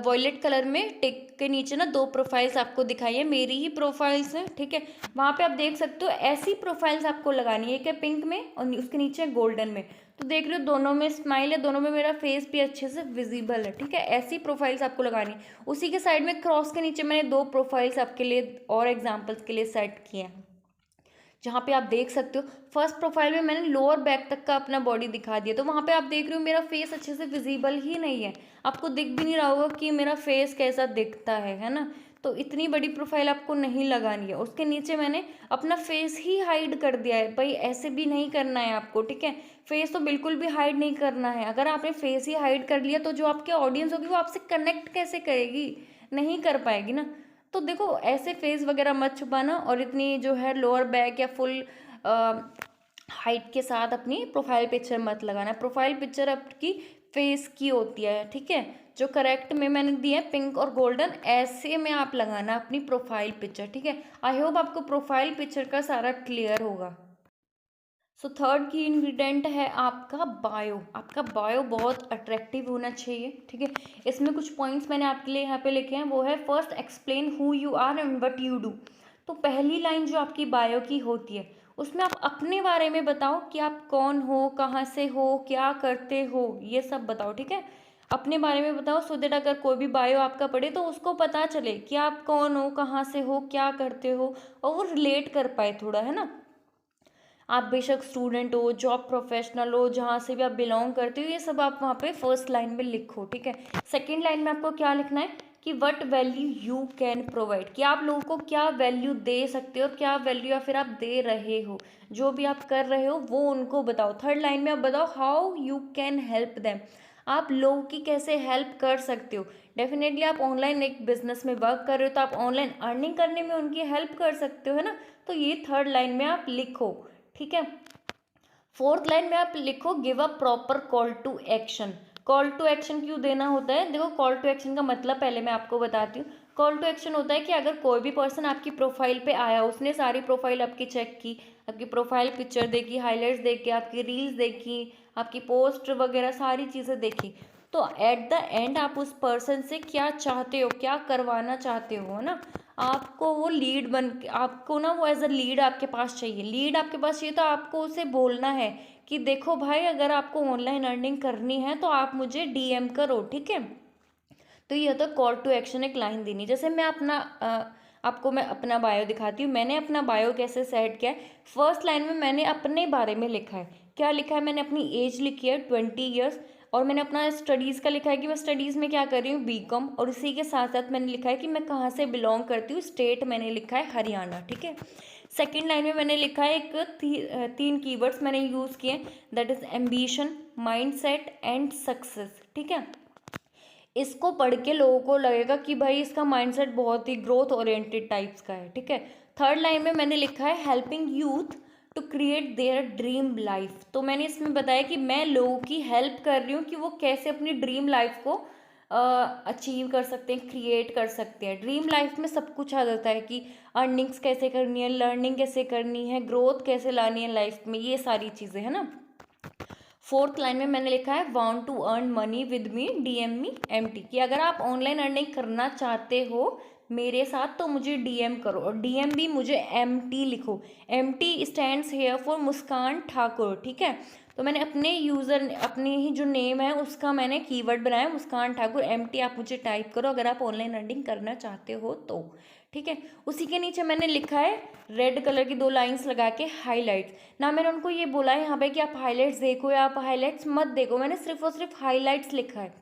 वॉयलेट कलर में टिक के नीचे ना 2 प्रोफाइल्स आपको दिखाई है, मेरी ही प्रोफाइल्स हैं, ठीक है। वहाँ पे आप देख सकते हो ऐसी प्रोफाइल्स आपको लगानी है, एक है पिंक में और उसके नीचे गोल्डन में, तो देख रहे हो दोनों में स्माइल है, दोनों में मेरा फेस भी अच्छे से विजिबल है, ठीक है। ऐसी प्रोफाइल्स आपको लगानी है। उसी के साइड में क्रॉस के नीचे मैंने 2 प्रोफाइल्स आपके लिए और एग्जाम्पल्स के लिए सेट किए हैं, जहाँ पे आप देख सकते हो फर्स्ट प्रोफाइल में मैंने लोअर बैक तक का अपना बॉडी दिखा दिया, तो वहाँ पे आप देख रहे हो मेरा फेस अच्छे से विजिबल ही नहीं है, आपको दिख भी नहीं रहा होगा कि मेरा फेस कैसा दिखता है ना। तो इतनी बड़ी प्रोफाइल आपको नहीं लगानी है। उसके नीचे मैंने अपना फेस ही हाइड कर दिया है, भाई ऐसे भी नहीं करना है आपको, ठीक है। फेस तो बिल्कुल भी हाइड नहीं करना है। अगर आपने फेस ही हाइड कर लिया तो जो आपके ऑडियंस होगी वो आपसे कनेक्ट कैसे करेगी, नहीं कर पाएगी ना। तो देखो ऐसे फेस वगैरह मत छुपाना, और इतनी जो है लोअर बैक या फुल हाइट के साथ अपनी प्रोफाइल पिक्चर मत लगाना। प्रोफाइल पिक्चर आपकी फेस की होती है, ठीक है। जो करेक्ट में मैंने दिया है पिंक और गोल्डन, ऐसे में आप लगाना अपनी प्रोफाइल पिक्चर, ठीक है। आई होप आपको प्रोफाइल पिक्चर का सारा क्लियर होगा। सो थर्ड की इंग्रेडिएंट है आपका बायो। आपका बायो बहुत अट्रैक्टिव होना चाहिए, ठीक है। इसमें कुछ पॉइंट्स मैंने आपके लिए यहाँ पे लिखे हैं, वो है first explain who you are and what you do. तो पहली लाइन जो आपकी बायो की होती है उसमें आप अपने बारे में बताओ कि आप कौन हो, कहाँ से हो, क्या करते हो, ये सब बताओ, ठीक है। अपने बारे में बताओ, सो दैट अगर कोई भी बायो आपका पढ़े तो उसको पता चले कि आप कौन हो, कहाँ से हो, क्या करते हो, और वो रिलेट कर पाए थोड़ा, है ना। आप बेशक स्टूडेंट हो, जॉब प्रोफेशनल हो, जहाँ से भी आप बिलोंग करते हो, ये सब आप वहाँ पे फर्स्ट लाइन में लिखो, ठीक है। सेकंड लाइन में आपको क्या लिखना है कि what value you can provide, कि आप लोगों को क्या वैल्यू दे सकते हो और क्या वैल्यू या फिर आप दे रहे हो, जो भी आप कर रहे हो वो उनको बताओ। थर्ड लाइन में आप बताओ how you can help them, आप लोगों की कैसे हेल्प कर सकते हो। डेफिनेटली आप ऑनलाइन एक बिजनेस में वर्क कर रहे हो तो आप ऑनलाइन अर्निंग करने में उनकी हेल्प कर सकते हो, है ना। तो ये थर्ड लाइन में आप लिखो, ठीक है। फोर्थ लाइन में आप लिखो give a proper call to action. Call to action क्यों देना होता है? देखो, कॉल टू एक्शन का मतलब पहले मैं आपको बताती हूँ। कॉल टू एक्शन होता है कि अगर कोई भी पर्सन आपकी प्रोफाइल पे आया, उसने सारी प्रोफाइल आपकी चेक की, आपकी प्रोफाइल पिक्चर देखी, हाईलाइट्स देखी, आपकी रील्स देखी, आपकी पोस्ट वगैरह सारी चीज़ें देखी, तो एट द एंड आप उस पर्सन से क्या चाहते हो, क्या करवाना चाहते हो, है ना? आपको वो लीड बन के, आपको ना वो एज अ लीड आपके पास चाहिए। लीड आपके पास चाहिए तो आपको उसे बोलना है कि देखो भाई, अगर आपको ऑनलाइन अर्निंग करनी है तो आप मुझे डीएम करो, ठीक है? तो ये होता है कॉल टू एक्शन, एक लाइन देनी। जैसे मैं आपको मैं अपना बायो दिखाती हूँ। मैंने अपना बायो कैसे सेट किया है। फर्स्ट लाइन में मैंने अपने बारे में लिखा है। क्या लिखा है? मैंने अपनी एज लिखी है 20 ईयर्स, और मैंने अपना स्टडीज़ का लिखा है कि मैं स्टडीज़ में क्या कर रही हूँ, बीकॉम, और इसी के साथ साथ मैंने लिखा है कि मैं कहाँ से बिलोंग करती हूँ। स्टेट मैंने लिखा है हरियाणा, ठीक है? सेकेंड लाइन में मैंने लिखा है एक तीन कीवर्ड्स मैंने यूज़ किए, that is ambition, mindset and success, ठीक है? इसको पढ़ के लोगों को लगेगा कि भाई इसका माइंडसेट बहुत ही ग्रोथ ओरिएंटेड टाइप्स का है, ठीक है? थर्ड लाइन में मैंने लिखा है helping youth to create their dream life. तो मैंने इसमें बताया कि मैं लोगों की हेल्प कर रही हूँ कि वो कैसे अपनी ड्रीम लाइफ को अचीव कर सकते हैं, क्रिएट कर सकते हैं। ड्रीम लाइफ में सब कुछ आ जाता है कि अर्निंग्स कैसे करनी है, लर्निंग कैसे करनी है, ग्रोथ कैसे लानी है लाइफ में, ये सारी चीज़ें, है ना? फोर्थ लाइन में मैंने लिखा है want to earn money with me DM me MT, कि अगर आप ऑनलाइन अर्निंग करना चाहते हो मेरे साथ तो मुझे डीएम करो, और डीएम भी मुझे एमटी लिखो। एमटी स्टैंड्स हेयर फॉर मुस्कान ठाकुर, ठीक है? तो मैंने अपने यूज़र, अपने ही जो नेम है उसका मैंने कीवर्ड बनाया मुस्कान ठाकुर। एमटी आप मुझे टाइप करो अगर आप ऑनलाइन अर्निंग करना चाहते हो तो, ठीक है? उसी के नीचे मैंने लिखा है रेड कलर की 2 लाइन्स लगा के हाईलाइट्स। ना मैंने उनको ये बोला है यहाँ पे कि आप हाईलाइट्स देखो या आप हाईलाइट्स मत देखो, मैंने सिर्फ और सिर्फ हाईलाइट्स लिखा है।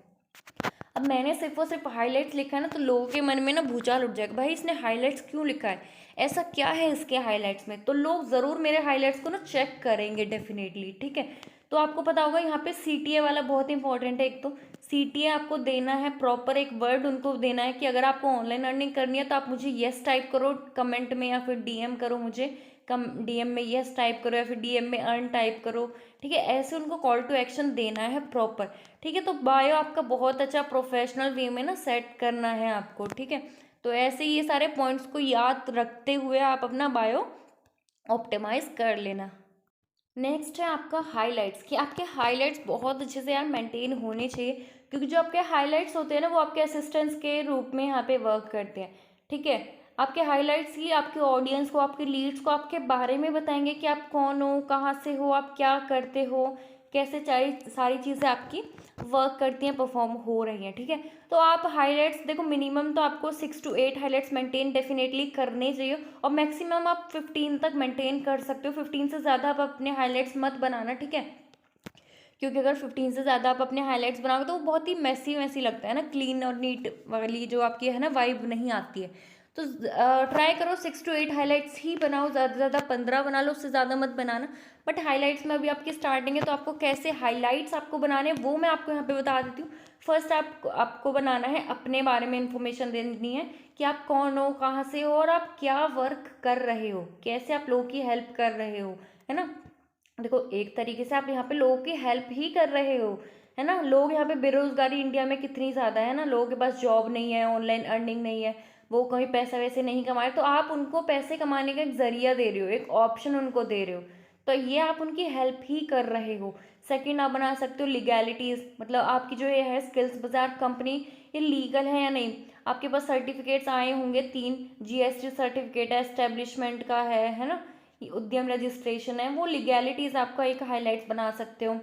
अब मैंने सिर्फ और सिर्फ हाईलाइट्स लिखा है ना, तो लोगों के मन में ना भूचाल उठ जाएगा, भाई इसने हाईलाइट्स क्यों लिखा है, ऐसा क्या है इसके हाईलाइट्स में? तो लोग ज़रूर मेरे हाईलाइट्स को ना चेक करेंगे डेफिनेटली, ठीक है? तो आपको पता होगा यहाँ पे सीटीए वाला बहुत इंपॉर्टेंट है। एक तो सीटीए आपको देना है प्रॉपर, एक वर्ड उनको देना है कि अगर आपको ऑनलाइन अर्निंग करनी है तो आप मुझे येस टाइप करो कमेंट में, या फिर डीएम करो मुझे, डीएम में येस टाइप करो या फिर डीएम में अर्न टाइप करो, ठीक है? ऐसे उनको कॉल टू एक्शन देना है प्रॉपर, ठीक है? तो बायो आपका बहुत अच्छा प्रोफेशनल वे में ना सेट करना है आपको, ठीक है? तो ऐसे ये सारे पॉइंट्स को याद रखते हुए आप अपना बायो ऑप्टिमाइज कर लेना। नेक्स्ट है आपका हाइलाइट्स, कि आपके हाइलाइट्स बहुत अच्छे से यार मेंटेन होने चाहिए, क्योंकि जो आपके हाइलाइट्स होते हैं ना वो आपके असिस्टेंट्स के रूप में यहाँ पे वर्क करते हैं, ठीक है? आपके हाइलाइट्स ही आपके ऑडियंस को, आपके लीड्स को आपके बारे में बताएंगे कि आप कौन हो, कहाँ से हो, आप क्या करते हो, कैसे सारी चीज़ें आपकी वर्क करती हैं, परफॉर्म हो रही हैं, ठीक है? तो आप हाइलाइट्स देखो, मिनिमम तो आपको 6 to 8 हाइलाइट्स मेंटेन डेफिनेटली करने चाहिए, और मैक्सिमम आप 15 तक मेंटेन कर सकते हो। 15 से ज़्यादा आप अपने हाइलाइट्स मत बनाना, ठीक है? क्योंकि अगर 15 से ज़्यादा आप अपने हाइलाइट्स बनाओगे तो वो बहुत ही मैसी मैसी लगता है ना, क्लीन और नीट वाली जो आपकी है ना वाइब नहीं आती है। तो ट्राई करो 6 to 8 हाइलाइट्स ही बनाओ, ज़्यादा से ज़्यादा 15 बना लो, उससे ज़्यादा मत बनाना। बट हाइलाइट्स में अभी आपकी स्टार्टिंग है तो आपको कैसे हाइलाइट्स आपको बनाने हैं वो मैं आपको यहाँ पे बता देती हूँ। फर्स्ट आपको बनाना है, अपने बारे में इंफॉर्मेशन देनी है कि आप कौन हो, कहाँ से हो, और आप क्या वर्क कर रहे हो, कैसे आप लोगों की हेल्प कर रहे हो, है ना? देखो, एक तरीके से आप यहाँ पे लोगों की हेल्प ही कर रहे हो, है ना? लोग यहाँ पे बेरोजगारी इंडिया में कितनी ज़्यादा है ना, लोगों के पास जॉब नहीं है, ऑनलाइन अर्निंग नहीं है, वो कहीं पैसा वैसे नहीं कमा रहे, तो आप उनको पैसे कमाने का एक जरिया दे रहे हो, एक ऑप्शन उनको दे रहे हो, तो ये आप उनकी हेल्प ही कर रहे हो। सेकंड, आप बना सकते हो लीगैलिटीज़, मतलब आपकी जो ये है स्किल्स बाजार कंपनी, ये लीगल है या नहीं। आपके पास सर्टिफिकेट्स आए होंगे 3, जीएसटी सर्टिफिकेट है, एस्टेब्लिशमेंट का है ना, उद्यम रजिस्ट्रेशन है, वो लीगैलिटीज़ आपका एक हाईलाइट्स बना सकते हो।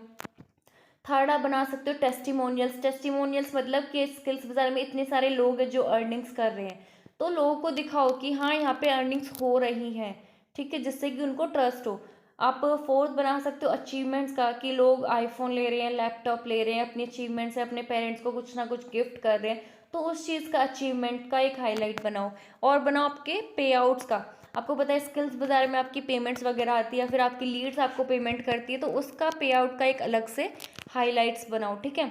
थर्ड, आप बना सकते हो टेस्टिमोनियल्स। टेस्टिमोनियल्स मतलब कि स्किल्स बाजार में इतने सारे लोग हैं जो अर्निंग्स कर रहे हैं, तो लोगों को दिखाओ कि हाँ यहाँ पे अर्निंग्स हो रही हैं, ठीक है? जिससे कि उनको ट्रस्ट हो। आप फोर्थ बना सकते हो अचीवमेंट्स का, कि लोग आईफोन ले रहे हैं, लैपटॉप ले रहे हैं, अपनी अचीवमेंट्स से अपने पेरेंट्स को कुछ ना कुछ गिफ्ट कर रहे हैं, तो उस चीज़ का अचीवमेंट का एक हाईलाइट बनाओ। और बनाओ आपके पे आउट्स का। आपको पता है स्किल्स बाजार में आपकी पेमेंट्स वगैरह आती है, या फिर आपकी लीड्स आपको पेमेंट करती है, तो उसका पे आउट का एक अलग से हाइलाइट्स बनाओ, ठीक है?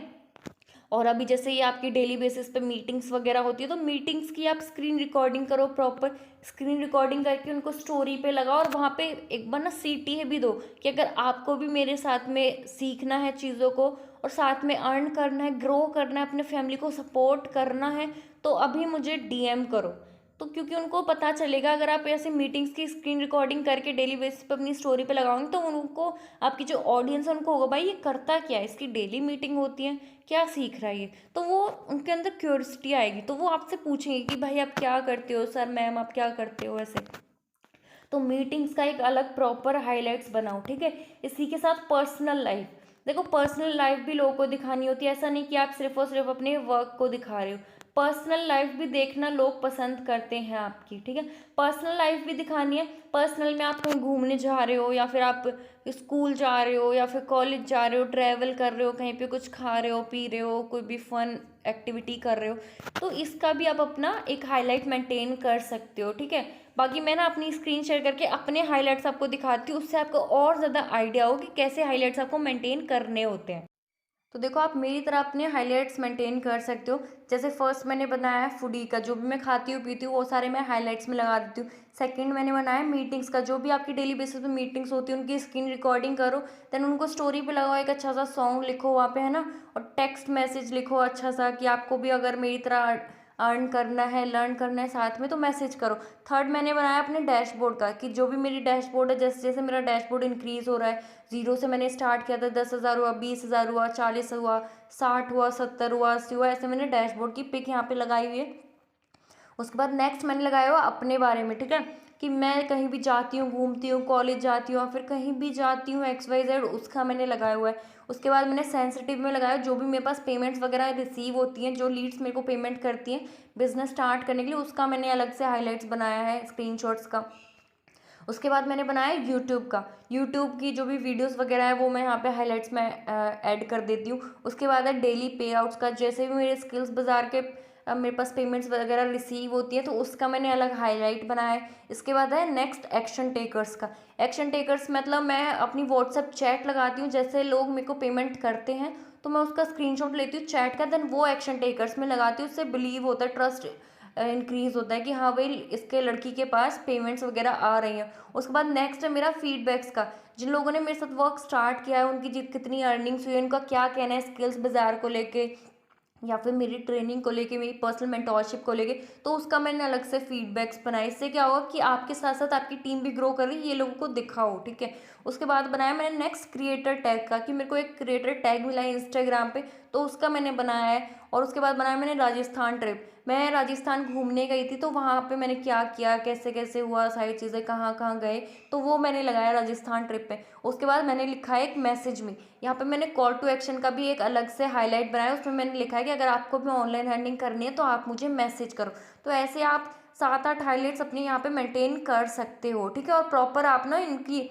और अभी जैसे ये आपकी डेली बेसिस पे मीटिंग्स वगैरह होती है, तो मीटिंग्स की आप स्क्रीन रिकॉर्डिंग करो, प्रॉपर स्क्रीन रिकॉर्डिंग करके उनको स्टोरी पे लगाओ, और वहाँ पे एक बार ना सीटी भी दो कि अगर आपको भी मेरे साथ में सीखना है चीज़ों को और साथ में अर्न करना है, ग्रो करना है, अपने फैमिली को सपोर्ट करना है, तो अभी मुझे डीएम करो। तो क्योंकि उनको पता चलेगा, अगर आप ऐसे मीटिंग्स की स्क्रीन रिकॉर्डिंग करके डेली बेसिस पे अपनी स्टोरी पे लगाओगे, तो उनको, आपकी जो ऑडियंस है उनको होगा भाई ये करता क्या है, इसकी डेली मीटिंग होती है, क्या सीख रहा है ये, तो वो उनके अंदर क्यूरियोसिटी आएगी, तो वो आपसे पूछेंगे कि भाई आप क्या करते हो, सर मैम आप क्या करते हो, ऐसे। तो मीटिंग्स का एक अलग प्रॉपर हाईलाइट्स बनाओ, ठीक है। इसी के साथ पर्सनल लाइफ, देखो पर्सनल लाइफ भी लोगों को दिखानी होती है, ऐसा नहीं कि आप सिर्फ और सिर्फ अपने वर्क को दिखा रहे हो, पर्सनल लाइफ भी देखना लोग पसंद करते हैं आपकी, ठीक है। पर्सनल लाइफ भी दिखानी है, पर्सनल में आप कहीं घूमने जा रहे हो, या फिर आप स्कूल जा रहे हो, या फिर कॉलेज जा रहे हो, ट्रैवल कर रहे हो, कहीं पे कुछ खा रहे हो, पी रहे हो, कोई भी फन एक्टिविटी कर रहे हो, तो इसका भी आप अपना एक हाईलाइट मेंटेन कर सकते हो, ठीक है। बाकी मैं ना अपनी स्क्रीन शेयर करके अपने हाइलाइट्स आपको दिखाती हूँ, उससे आपको और ज़्यादा आइडिया हो कि कैसे हाइलाइट्स आपको मेंटेन करने होते हैं। तो देखो आप मेरी तरह अपने हाइलाइट्स मेंटेन कर सकते हो। जैसे फर्स्ट मैंने बनाया है फूडी का, जो भी मैं खाती हूँ पीती हूँ वो सारे मैं हाइलाइट्स में लगा देती हूँ। सेकंड मैंने बनाया मीटिंग्स का, जो भी आपकी डेली बेसिस पे मीटिंग्स होती है उनकी स्क्रीन रिकॉर्डिंग करो, देन उनको स्टोरी पे लगाओ, एक अच्छा सा सॉन्ग लिखो वहाँ पे, है ना, और टेक्स्ट मैसेज लिखो अच्छा सा कि आपको भी अगर मेरी तरह अर्न करना है, लर्न करना है साथ में, तो मैसेज करो। थर्ड मैंने बनाया अपने डैशबोर्ड का, कि जो भी मेरी डैशबोर्ड है, जैसे जैसे मेरा डैशबोर्ड इंक्रीज हो रहा है, जीरो से मैंने स्टार्ट किया था, 10,000 हुआ, 20,000 हुआ, 40 हुआ, 60 हुआ, 70 हुआ, 80 हुआ, ऐसे मैंने डैशबोर्ड की पिक यहाँ पे लगाई हुई है। उसके बाद नेक्स्ट मैंने लगाया हुआ अपने बारे में, ठीक है, कि मैं कहीं भी जाती हूँ, घूमती हूँ, कॉलेज जाती हूँ, या फिर कहीं भी जाती हूँ XYZ, उसका मैंने लगाया हुआ है। उसके बाद मैंने सेंसिटिव में लगाया, जो भी मेरे पास पेमेंट्स वगैरह रिसीव होती हैं, जो लीड्स मेरे को पेमेंट करती हैं बिजनेस स्टार्ट करने के लिए, उसका मैंने अलग से हाईलाइट्स बनाया है स्क्रीनशॉट्स का। उसके बाद मैंने बनाया यूट्यूब का, यूट्यूब की जो भी वीडियोस वगैरह है वो मैं यहाँ पे हाइलाइट्स में ऐड कर देती हूँ। उसके बाद है डेली पे आउट्स का, जैसे भी मेरे स्किल्स बाज़ार के मेरे पास पेमेंट्स वगैरह रिसीव होती है, तो उसका मैंने अलग हाईलाइट बनाया है। इसके बाद है नेक्स्ट एक्शन टेकर्स का। एक्शन टेकर्स मतलब मैं अपनी व्हाट्सएप चैट लगाती हूँ, जैसे लोग मेरे को पेमेंट करते हैं तो मैं उसका स्क्रीनशॉट लेती हूँ चैट का, देन वो एक्शन टेकर्स में लगाती हूँ, उससे बिलीव होता है, ट्रस्ट इंक्रीज होता है कि हाँ भाई इसके लड़की के पास पेमेंट्स वगैरह आ रही हैं। उसके बाद नेक्स्ट है मेरा फीडबैक्स का, जिन लोगों ने मेरे साथ वर्क स्टार्ट किया है उनकी कितनी अर्निंग्स हुई है, उनका क्या कहना है स्किल्स बाजार को लेके, या फिर मेरी ट्रेनिंग को लेके, मेरी पर्सनल मेंटोरशिप को लेके, तो उसका मैंने अलग से फीडबैक्स बनाए। इससे क्या होगा कि आपके साथ साथ आपकी टीम भी ग्रो कर रही है, ये लोगों को दिखाओ, ठीक है। उसके बाद बनाया मैंने नेक्स्ट क्रिएटर टैग का, कि मेरे को एक क्रिएटर टैग मिला है इंस्टाग्राम पे, तो उसका मैंने बनाया है। और उसके बाद बनाया मैंने राजस्थान ट्रिप, मैं राजस्थान घूमने गई थी, तो वहाँ पे मैंने क्या किया, कैसे कैसे हुआ, सारी चीज़ें कहाँ कहाँ गए, तो वो मैंने लगाया राजस्थान ट्रिप पे। उसके बाद मैंने लिखा है एक मैसेज में, यहाँ पे मैंने कॉल टू एक्शन का भी एक अलग से हाईलाइट बनाया, उसमें मैंने लिखा है कि अगर आपको भी ऑनलाइन अर्निंग करनी है तो आप मुझे मैसेज करो। तो ऐसे आप 7-8 हाईलाइट्स अपने यहाँ पे मेंटेन कर सकते हो, ठीक है। और प्रॉपर आप ना इनकी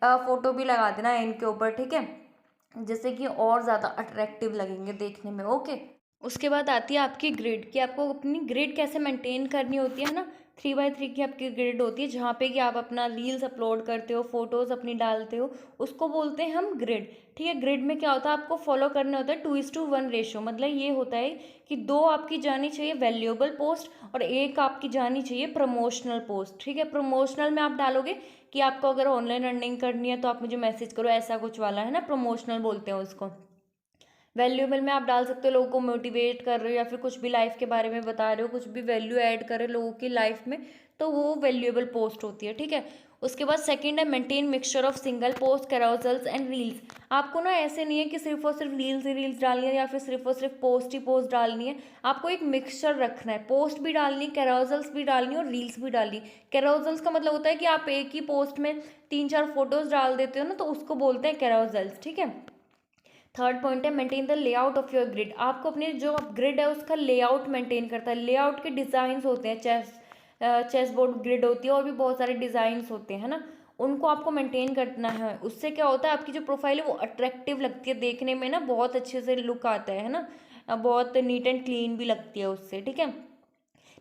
फ़ोटो भी लगा देना है इनके ऊपर, ठीक है, जिससे कि और ज़्यादा अट्रैक्टिव लगेंगे देखने में, ओके। उसके बाद आती है आपकी ग्रिड, कि आपको अपनी ग्रिड कैसे मेंटेन करनी होती है ना। 3x3 की आपकी ग्रिड होती है, जहाँ पे कि आप अपना रील्स अपलोड करते हो, फोटोज़ अपनी डालते हो, उसको बोलते हैं हम ग्रिड, ठीक है। ग्रिड में क्या होता है, आपको फॉलो करने होता है 2:1 रेशो, मतलब ये होता है कि 2 आपकी जानी चाहिए वैल्यूएबल पोस्ट और 1 आपकी जानी चाहिए प्रमोशनल पोस्ट, ठीक है। प्रमोशनल में आप डालोगे कि आपको अगर ऑनलाइन अर्निंग करनी है तो आप मुझे मैसेज करो, ऐसा कुछ वाला, है ना, प्रमोशनल बोलते हैं उसको। वैल्यूएबल में आप डाल सकते हो, लोगों को मोटिवेट कर रहे हो, या फिर कुछ भी लाइफ के बारे में बता रहे हो, कुछ भी वैल्यू ऐड कर रहे हो लोगों की लाइफ में, तो वो वैल्यूएबल पोस्ट होती है, ठीक है। उसके बाद सेकंड है maintain mixture of single post, carousels and reels. आपको ना ऐसे नहीं है कि सिर्फ और सिर्फ रील्स ही रील्स डालनी है, या फिर सिर्फ और सिर्फ पोस्ट ही पोस्ट डालनी है। आपको एक मिक्सचर रखना है, पोस्ट भी डालनी, कैरोसेल्स भी डालनी और रील्स भी डालनी। कैरोसेल्स का मतलब होता है कि आप एक ही पोस्ट में 3-4 फोटोज डाल देते हो ना, तो उसको बोलते हैं कैरोसेल्स, ठीक है। थर्ड पॉइंट है maintain the layout of your grid. आपको अपने जो ग्रिड है उसका लेआउट मेंटेन करता है। लेआउट के डिज़ाइंस होते हैं, चेस बोर्ड ग्रिड होती है, और भी बहुत सारे डिज़ाइंस होते हैं, है ना, उनको आपको मेंटेन करना है। उससे क्या होता है, आपकी जो प्रोफाइल है वो अट्रैक्टिव लगती है देखने में ना, बहुत अच्छे से लुक आता है ना, बहुत नीट एंड क्लीन भी लगती है उससे, ठीक है।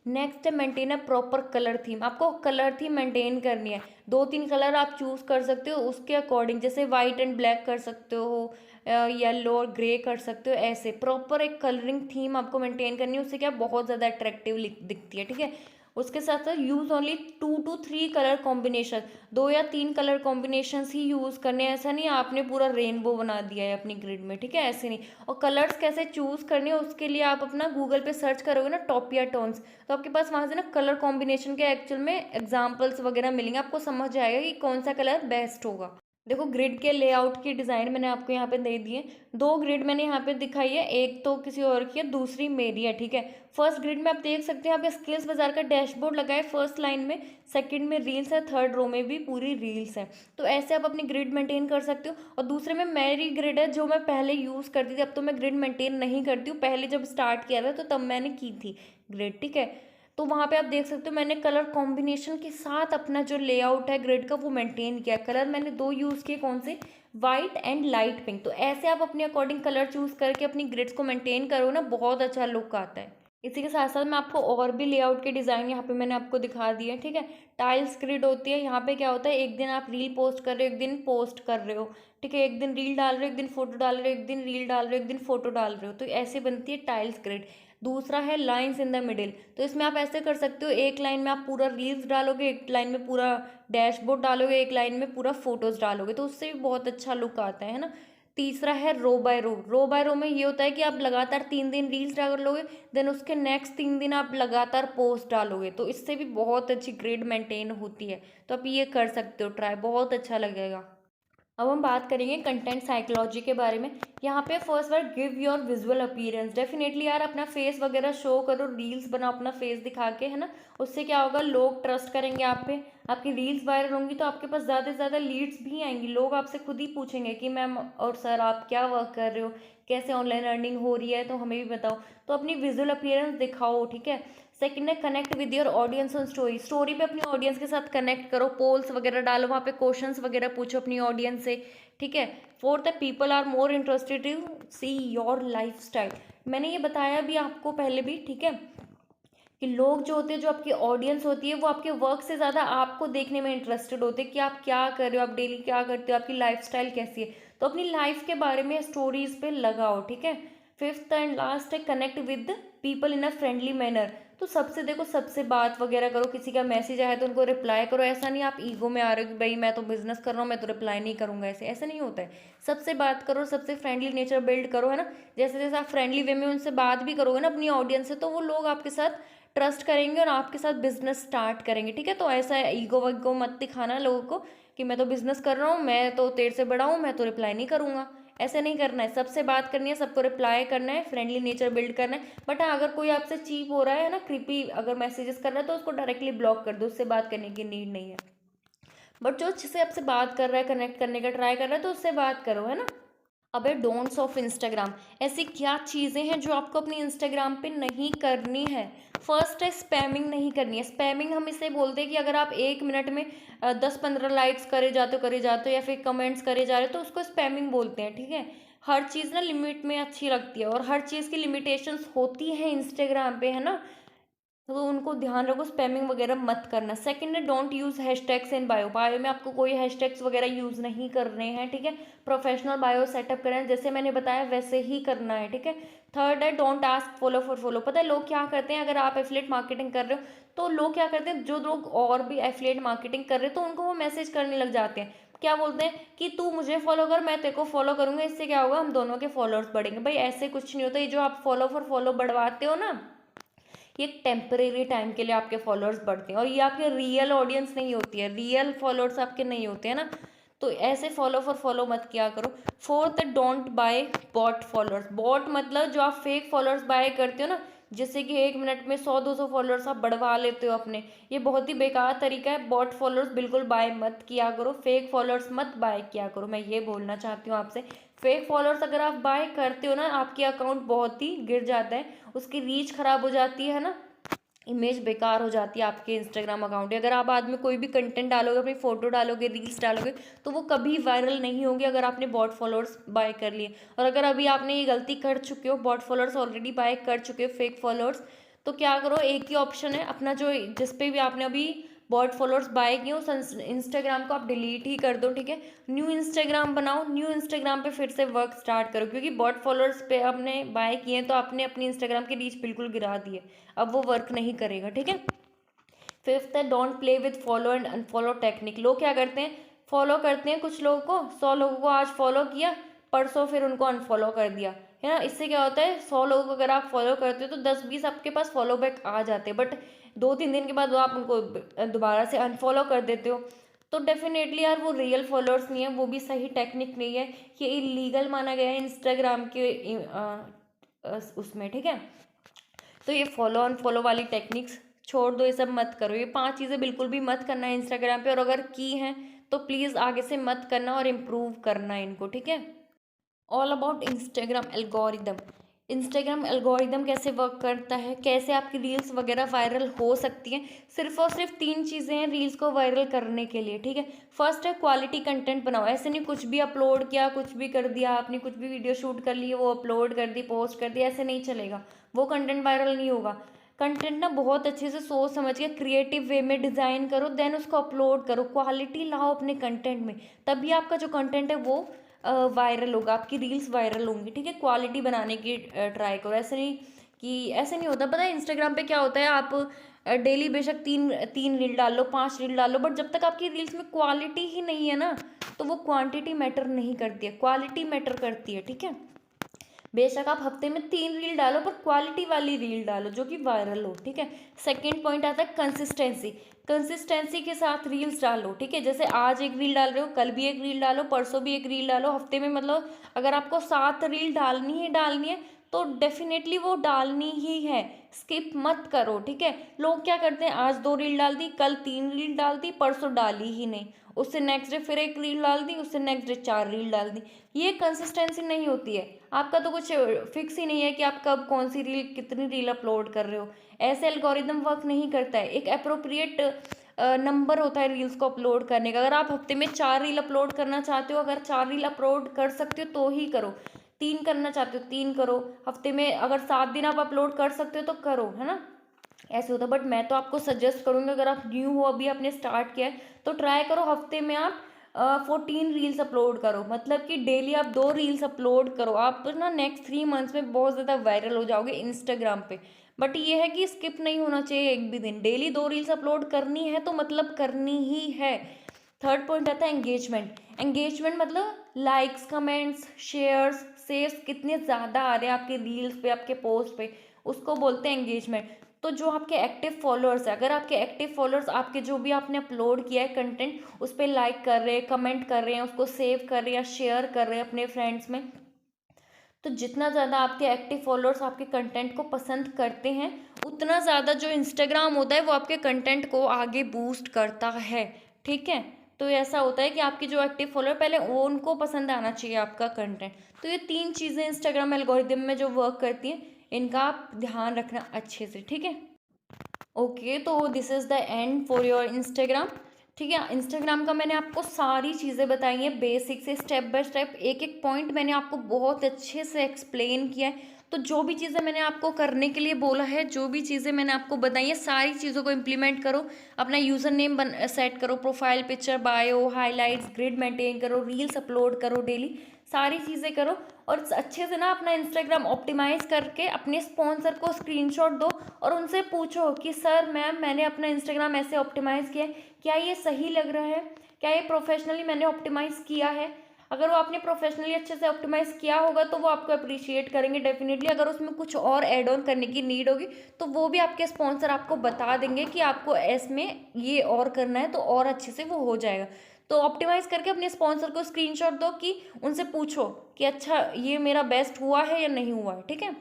नेक्स्ट है maintain a proper colour theme. आपको कलर थीम मेंटेन करनी है। 2-3 कलर आप चूज कर सकते हो उसके अकॉर्डिंग, जैसे वाइट एंड ब्लैक कर सकते हो, येलो और ग्रे कर सकते हो। ऐसे प्रॉपर एक कलरिंग थीम आपको मेंटेन करनी है, उससे क्या बहुत ज़्यादा अट्रैक्टिव दिखती है, ठीक है। उसके साथ साथ use only 2 to 3 colour combination, 2 या 3 कलर कॉम्बिनेशंस ही यूज़ करने हैं। ऐसा नहीं आपने पूरा रेनबो बना दिया है अपनी ग्रिड में, ठीक है, ऐसे नहीं। और कलर्स कैसे चूज़ करने हैं उसके लिए आप अपना गूगल पे सर्च करोगे ना टॉपिया टोन्स, तो आपके पास वहाँ से ना कलर कॉम्बिनेशन के एक्चुअल में एग्जाम्पल्स वगैरह मिलेंगे, आपको समझ आएगा कि कौन सा कलर बेस्ट होगा। देखो ग्रिड के लेआउट की डिज़ाइन मैंने आपको यहाँ पे दे दी है। 2 ग्रिड मैंने यहाँ पे दिखाई है, एक तो किसी और की है, दूसरी मेरी है, ठीक है। फर्स्ट ग्रिड में आप देख सकते हैं यहाँ पे स्किल्स बाजार का डैशबोर्ड लगा है फर्स्ट लाइन में, सेकंड में रील्स है, थर्ड रो में भी पूरी रील्स है। तो ऐसे आप अपनी ग्रिड मेंटेन कर सकते हो। और दूसरे में मेरी ग्रिड है जो मैं पहले यूज़ करती थी, अब तो मैं ग्रिड मेंटेन नहीं करती हूँ, पहले जब स्टार्ट किया था तो तब मैंने की थी ग्रिड, ठीक है। तो वहाँ पे आप देख सकते हो मैंने कलर कॉम्बिनेशन के साथ अपना जो लेआउट है ग्रिड का वो मेंटेन किया। कलर मैंने 2 यूज़ किए, कौन से, वाइट एंड लाइट पिंक। तो ऐसे आप अपने अकॉर्डिंग कलर चूज़ करके अपनी ग्रिड्स को मेंटेन करो ना, बहुत अच्छा लुक आता है। इसी के साथ साथ मैं आपको और भी लेआउट के डिज़ाइन यहाँ पे मैंने आपको दिखा दिए हैं, ठीक है। टाइल्स ग्रिड होती है, यहाँ पे क्या होता है, एक दिन आप रील पोस्ट कर रहे हो, एक दिन पोस्ट कर रहे हो, ठीक है, एक दिन रील डाल रहे हो, एक दिन फोटो डाल रहे हो, एक दिन रील डाल रहे हो, एक दिन फोटो डाल रहे हो, तो ऐसे बनती है टाइल्स ग्रिड। दूसरा है लाइंस इन द मिडिल, तो इसमें आप ऐसे कर सकते हो, एक लाइन में आप पूरा रील्स डालोगे, एक लाइन में पूरा डैशबोर्ड डालोगे, एक लाइन में पूरा फोटोज डालोगे, तो उससे भी बहुत अच्छा लुक आता है ना। तीसरा है रो बाय रो। रो बाय रो में ये होता है कि आप लगातार 3 दिन रील्स डाल लोगे, देन उसके नेक्स्ट 3 दिन आप लगातार पोस्ट डालोगे, तो इससे भी बहुत अच्छी ग्रिड मेंटेन होती है। तो आप ये कर सकते हो ट्राई, बहुत अच्छा लगेगा। अब हम बात करेंगे कंटेंट साइकोलॉजी के बारे में। यहाँ पे first word, give your visual appearance. Definitely यार अपना फेस वगैरह शो करो, रील्स बनाओ अपना फेस दिखा के, है ना। उससे क्या होगा, लोग ट्रस्ट करेंगे आप पे, आपकी रील्स वायरल होंगी तो आपके पास ज़्यादा से ज़्यादा लीड्स भी आएंगी। लोग आपसे खुद ही पूछेंगे कि मैम और सर आप क्या वर्क कर रहे हो, कैसे ऑनलाइन अर्निंग हो रही है, तो हमें भी बताओ। तो अपनी विजुअल अपीयरेंस दिखाओ, ठीक है। सेकंड है connect with your audience on story. Story पे अपनी ऑडियंस के साथ कनेक्ट करो, पोल्स वगैरह डालो, वहाँ पे क्वेश्चंस वगैरह पूछो अपनी ऑडियंस से, ठीक है। फोर्थ है people are more interested to see your lifestyle. मैंने ये बताया भी आपको पहले भी, ठीक है, कि लोग जो होते हैं, जो आपकी ऑडियंस होती है, वो आपके वर्क से ज़्यादा आपको देखने में इंटरेस्टेड होते हैं कि आप क्या कर रहे हो, आप डेली क्या करते हो, आपकी लाइफस्टाइल कैसी है। तो अपनी लाइफ के बारे में स्टोरीज पे लगाओ, ठीक है। फिफ्थ एंड लास्ट है connect with people in a friendly manner. तो सबसे देखो, सबसे बात वगैरह करो, किसी का मैसेज आया तो उनको रिप्लाई करो। ऐसा नहीं आप ईगो में आ रहे हो कि भाई मैं तो बिजनेस कर रहा हूँ, मैं तो रिप्लाई नहीं करूंगा, ऐसे ऐसे नहीं होता है। सबसे बात करो, सबसे फ्रेंडली नेचर बिल्ड करो, है ना। जैसे जैसे आप फ्रेंडली वे में उनसे बात भी करोगे ना अपनी ऑडियंस से, तो वो लोग आपके साथ ट्रस्ट करेंगे और आपके साथ बिजनेस स्टार्ट करेंगे, ठीक है। तो ऐसा ईगो वगो मत दिखाना लोगों को कि मैं तो बिजनेस कर रहा हूँ, मैं तो तेरे से बड़ा हूँ, मैं तो रिप्लाई नहीं करूंगा। ऐसे नहीं करना है, सबसे बात करनी है, सबको रिप्लाई करना है, फ्रेंडली नेचर बिल्ड करना है। बट हाँ, अगर कोई आपसे चीप हो रहा है ना, क्रीपी अगर मैसेजेस कर रहा है, तो उसको डायरेक्टली ब्लॉक कर दो, उससे बात करने की नीड नहीं है। बट जो अच्छे से आपसे बात कर रहा है, कनेक्ट करने का ट्राई कर रहा है, तो उससे बात करो, है ना। अबे डोंट्स ऑफ इंस्टाग्राम, ऐसी क्या चीज़ें हैं जो आपको अपनी इंस्टाग्राम पे नहीं करनी है। फर्स्ट है स्पैमिंग नहीं करनी है। स्पैमिंग हम इसे बोलते हैं कि अगर आप 1 मिनट में 10-15 लाइक्स करे जाते हो या फिर कमेंट्स करे जा रहे हो, तो उसको स्पैमिंग बोलते हैं, ठीक है। हर चीज़ ना लिमिट में अच्छी लगती है, और हर चीज़ की लिमिटेशंस होती है इंस्टाग्राम पे, है ना। तो उनको ध्यान रखो, स्पैमिंग वगैरह मत करना। सेकंड है don't use hashtags in bio. Bio में आपको कोई हैशटैग्स वगैरह यूज़ नहीं करने हैं, ठीक है। प्रोफेशनल बायो सेटअप करना है, जैसे मैंने बताया वैसे ही करना है, ठीक है। थर्ड है don't ask follow for follow. पता है लोग क्या करते हैं, अगर आप एफिलिएट मार्केटिंग कर रहे हो तो लोग क्या करते हैं, जो लोग और भी एफिलिएट मार्केटिंग कर रहे हैं तो उनको वो मैसेज करने लग जाते हैं। क्या बोलते हैं कि तू मुझे फॉलो कर, मैं तेरे को फॉलो करूंगा, इससे क्या होगा, हम दोनों के फॉलोअर्स बढ़ेंगे। भाई ऐसे कुछ नहीं होता, ये जो आप फॉलो फॉर फॉलो बढ़वाते हो ना, ये टेम्परेरी टाइम के लिए आपके फॉलोअर्स बढ़ते हैं, और ये आपके रियल ऑडियंस नहीं होती है, रियल फॉलोअर्स आपके नहीं होते हैं ना। तो ऐसे फॉलो फॉर फॉलो मत किया करो। Fourth, don't buy bot followers. Bot मतलब जो आप फेक फॉलोअर्स बाय करते हो ना, जिससे कि 1 मिनट में 100-200 फॉलोअर्स आप बढ़वा लेते हो अपने, ये बहुत ही बेकार तरीका है। बॉट फॉलोअर्स बिल्कुल बाय मत किया करो, फेक फॉलोअर्स मत बाय किया करो, मैं ये बोलना चाहती हूँ आपसे। फेक फॉलोअर्स अगर आप बाय करते हो ना, आपकी अकाउंट बहुत ही गिर जाता है, उसकी रीच खराब हो जाती है ना, इमेज बेकार हो जाती है आपके इंस्टाग्राम अकाउंट की। अगर आप बाद में कोई भी कंटेंट डालोगे, अपनी फोटो डालोगे, रील्स डालोगे, तो वो कभी वायरल नहीं होगी अगर आपने बॉट फॉलोअर्स बाय कर लिए। और अगर अभी आपने ये गलती कर चुके हो, बॉट फॉलोअर्स ऑलरेडी बाय कर चुके हो, फेक फॉलोअर्स, तो क्या करो, एक ही ऑप्शन है अपना, जो जिस पे भी आपने अभी बॉट फॉलोअर्स बाय किए उस इंस्टाग्राम को आप डिलीट ही कर दो, ठीक है। न्यू इंस्टाग्राम बनाओ, न्यू इंस्टाग्राम पे फिर से वर्क स्टार्ट करो, क्योंकि बॉट फॉलोअर्स पे आपने बाय किए तो आपने अपनी इंस्टाग्राम की रीच बिल्कुल गिरा दिए, अब वो वर्क नहीं करेगा, ठीक है। फिफ्थ है don't play with follow and unfollow technique. लोग क्या करते हैं, फॉलो करते हैं कुछ लोगों को, 100 लोगों को आज फॉलो किया, परसों फिर उनको अनफॉलो कर दिया, है ना। इससे क्या होता है, 100 लोगों को अगर आप फॉलो करते हो तो 10-20 आपके पास फॉलो बैक आ जाते हैं, बट 2-3 दिन के बाद वो आप उनको दोबारा से अनफॉलो कर देते हो। तो डेफिनेटली यार वो रियल फॉलोअर्स नहीं है, वो भी सही टेक्निक नहीं है, ये इलीगल माना गया है इंस्टाग्राम के उसमें, ठीक है। तो ये फॉलो अनफॉलो वाली टेक्निक्स छोड़ दो, ये सब मत करो, ये 5 चीज़ें बिल्कुल भी मत करना है इंस्टाग्राम पे, और अगर की हैं तो प्लीज़ आगे से मत करना और इम्प्रूव करना इनको, ठीक है। All about Instagram algorithm. Instagram algorithm कैसे वर्क करता है, कैसे आपकी रील्स वगैरह वायरल हो सकती हैं, सिर्फ और सिर्फ 3 चीज़ें हैं रील्स को वायरल करने के लिए, ठीक है। फर्स्ट है क्वालिटी कंटेंट बनाओ, ऐसे नहीं कुछ भी अपलोड किया, कुछ भी कर दिया आपने, कुछ भी वीडियो शूट कर ली वो अपलोड कर दी, पोस्ट कर दी, ऐसे नहीं चलेगा, वो कंटेंट वायरल नहीं होगा। कंटेंट ना बहुत अच्छे से सोच समझ के क्रिएटिव वे में डिज़ाइन करो, देन उसको अपलोड करो, क्वालिटी लाओ अपने कंटेंट में, तभी आपका जो कंटेंट है वो वायरल होगा, आपकी रील्स वायरल होंगी, ठीक है। क्वालिटी बनाने की ट्राई करो, ऐसे नहीं कि ऐसे नहीं होता, पता है इंस्टाग्राम पे क्या होता है, आप डेली बेशक 3 रील डाल लो, 5 रील डाल लो, बट जब तक आपकी रील्स में क्वालिटी ही नहीं है ना, तो वो क्वांटिटी मैटर नहीं करती है, क्वालिटी मैटर करती है, ठीक है। बेशक आप हफ्ते में 3 रील डालो, पर क्वालिटी वाली रील डालो जो कि वायरल हो, ठीक है। सेकंड पॉइंट आता है कंसिस्टेंसी। कंसिस्टेंसी के साथ रील्स डालो, ठीक है। जैसे आज एक रील डाल रहे हो, कल भी एक रील डालो, परसों भी एक रील डालो, हफ्ते में मतलब अगर आपको 7 रील डालनी है तो डेफिनेटली वो डालनी ही है, स्किप मत करो, ठीक है। लोग क्या करते हैं, आज 2 रील डाल दी, कल 3 रील डाल दी, परसों डाली ही नहीं, उससे नेक्स्ट डे फिर एक रील डाल दी, उससे नेक्स्ट डे 4 रील डाल दी, ये कंसिस्टेंसी नहीं होती है। आपका तो कुछ फिक्स ही नहीं है कि आप कब कौन सी रील कितनी रील अपलोड कर रहे हो, ऐसे एल्गोरिदम वर्क नहीं करता है। एक अप्रोप्रिएट नंबर होता है रील्स को अपलोड करने का, अगर आप हफ्ते में 4 रील अपलोड करना चाहते हो, अगर 4 रील अपलोड कर सकते हो तो ही करो, 3 करना चाहते हो 3 करो, हफ्ते में अगर 7 दिन आप अपलोड कर सकते हो तो करो, है ना, ऐसे होता है। बट मैं तो आपको सजेस्ट करूँगी, अगर आप न्यू हो, अभी आपने स्टार्ट किया है, तो ट्राई करो हफ्ते में आप 14 रील्स अपलोड करो, मतलब कि डेली आप 2 रील्स अपलोड करो, आप ना नेक्स्ट 3 मंथ्स में बहुत ज़्यादा वायरल हो जाओगे इंस्टाग्राम पे। बट ये है कि स्किप नहीं होना चाहिए एक भी दिन, डेली 2 रील्स अपलोड करनी है तो मतलब करनी ही है। थर्ड पॉइंट आता है एंगेजमेंट। एंगेजमेंट मतलब लाइक्स, कमेंट्स, शेयर्स, सेव्स कितने ज़्यादा आ रहे हैं आपके रील्स पे, आपके पोस्ट पे, उसको बोलते हैं एंगेजमेंट। तो जो आपके एक्टिव फॉलोअर्स है, अगर आपके एक्टिव फॉलोअर्स आपके जो भी आपने अपलोड किया है कंटेंट, उस पर लाइक कर रहे हैं, कमेंट कर रहे हैं, उसको सेव कर रहे हैं या शेयर कर रहे हैं अपने फ्रेंड्स में, तो जितना ज़्यादा आपके एक्टिव फॉलोअर्स आपके कंटेंट को पसंद करते हैं, उतना ज़्यादा जो इंस्टाग्राम होता है वो आपके कंटेंट को आगे बूस्ट करता है, ठीक है। तो ऐसा होता है कि आपके जो एक्टिव फॉलोअर पहले वो उनको पसंद आना चाहिए आपका कंटेंट। तो ये 3 चीज़ें इंस्टाग्राम एल्गोरिदम में जो वर्क करती हैं, इनका आप ध्यान रखना अच्छे से, ठीक है। ओके, तो this is the end for your Instagram, ठीक है। इंस्टाग्राम का मैंने आपको सारी चीज़ें बताई हैं बेसिक से, स्टेप बाय स्टेप, एक एक पॉइंट मैंने आपको बहुत अच्छे से एक्सप्लेन किया है। तो जो भी चीज़ें मैंने आपको करने के लिए बोला है, जो भी चीज़ें मैंने आपको बताई है, सारी चीज़ों को इम्प्लीमेंट करो, अपना यूज़र नेम सेट करो, profile picture, bio, highlights, grid maintain करो, रील्स अपलोड करो डेली, सारी चीज़ें करो, और अच्छे से ना अपना इंस्टाग्राम ऑप्टिमाइज़ करके अपने स्पॉन्सर को स्क्रीनशॉट दो और उनसे पूछो कि सर मैम मैंने अपना इंस्टाग्राम ऐसे ऑप्टिमाइज़ किया है, क्या ये सही लग रहा है, क्या ये प्रोफेशनली मैंने ऑप्टिमाइज़ किया है। अगर वो आपने प्रोफेशनली अच्छे से ऑप्टिमाइज़ किया होगा तो वो आपको अप्रिशिएट करेंगे डेफिनेटली। अगर उसमें कुछ और ऐड ऑन करने की नीड होगी तो वो भी आपके स्पॉन्सर आपको बता देंगे कि आपको इसमें ये और करना है, तो और अच्छे से वो हो जाएगा। तो ऑप्टिमाइज़ करके अपने स्पॉन्सर को स्क्रीनशॉट दो, कि उनसे पूछो कि अच्छा ये मेरा बेस्ट हुआ है या नहीं हुआ है, ठीक है।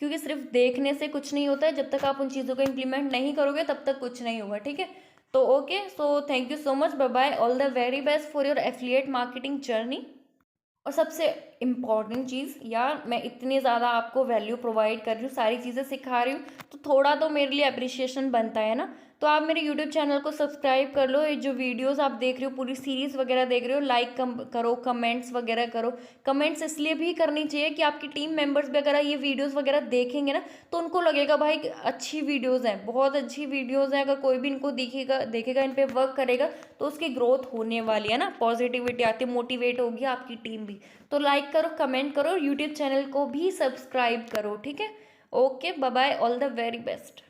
क्योंकि सिर्फ देखने से कुछ नहीं होता है, जब तक आप उन चीज़ों को इम्प्लीमेंट नहीं करोगे तब तक कुछ नहीं होगा, ठीक है। तो okay, so thank you so much, bye bye, all the very best for your affiliate marketing journey. और सबसे इम्पॉर्टेंट चीज़ यार, मैं इतनी ज़्यादा आपको वैल्यू प्रोवाइड कर रही हूँ, सारी चीज़ें सिखा रही हूँ, तो थोड़ा तो मेरे लिए अप्रिसिएशन बनता है ना। तो आप मेरे यूट्यूब चैनल को सब्सक्राइब कर लो। ये जो वीडियोस आप देख रहे हो, पूरी सीरीज़ वगैरह देख रहे हो, लाइक करो, कमेंट्स वगैरह करो। कमेंट्स इसलिए भी करनी चाहिए कि आपकी टीम मेंबर्स वगैरह ये वीडियोस वगैरह देखेंगे ना, तो उनको लगेगा भाई कि अच्छी वीडियोस हैं, बहुत अच्छी वीडियोस हैं। अगर कोई भी इनको देखेगा इन पे वर्क करेगा तो उसकी ग्रोथ होने वाली है ना, पॉजिटिविटी आती है, मोटिवेट होगी आपकी टीम भी। तो लाइक करो, कमेंट करो, यूट्यूब चैनल को भी सब्सक्राइब करो, ठीक है। Okay, bye bye, all the very best.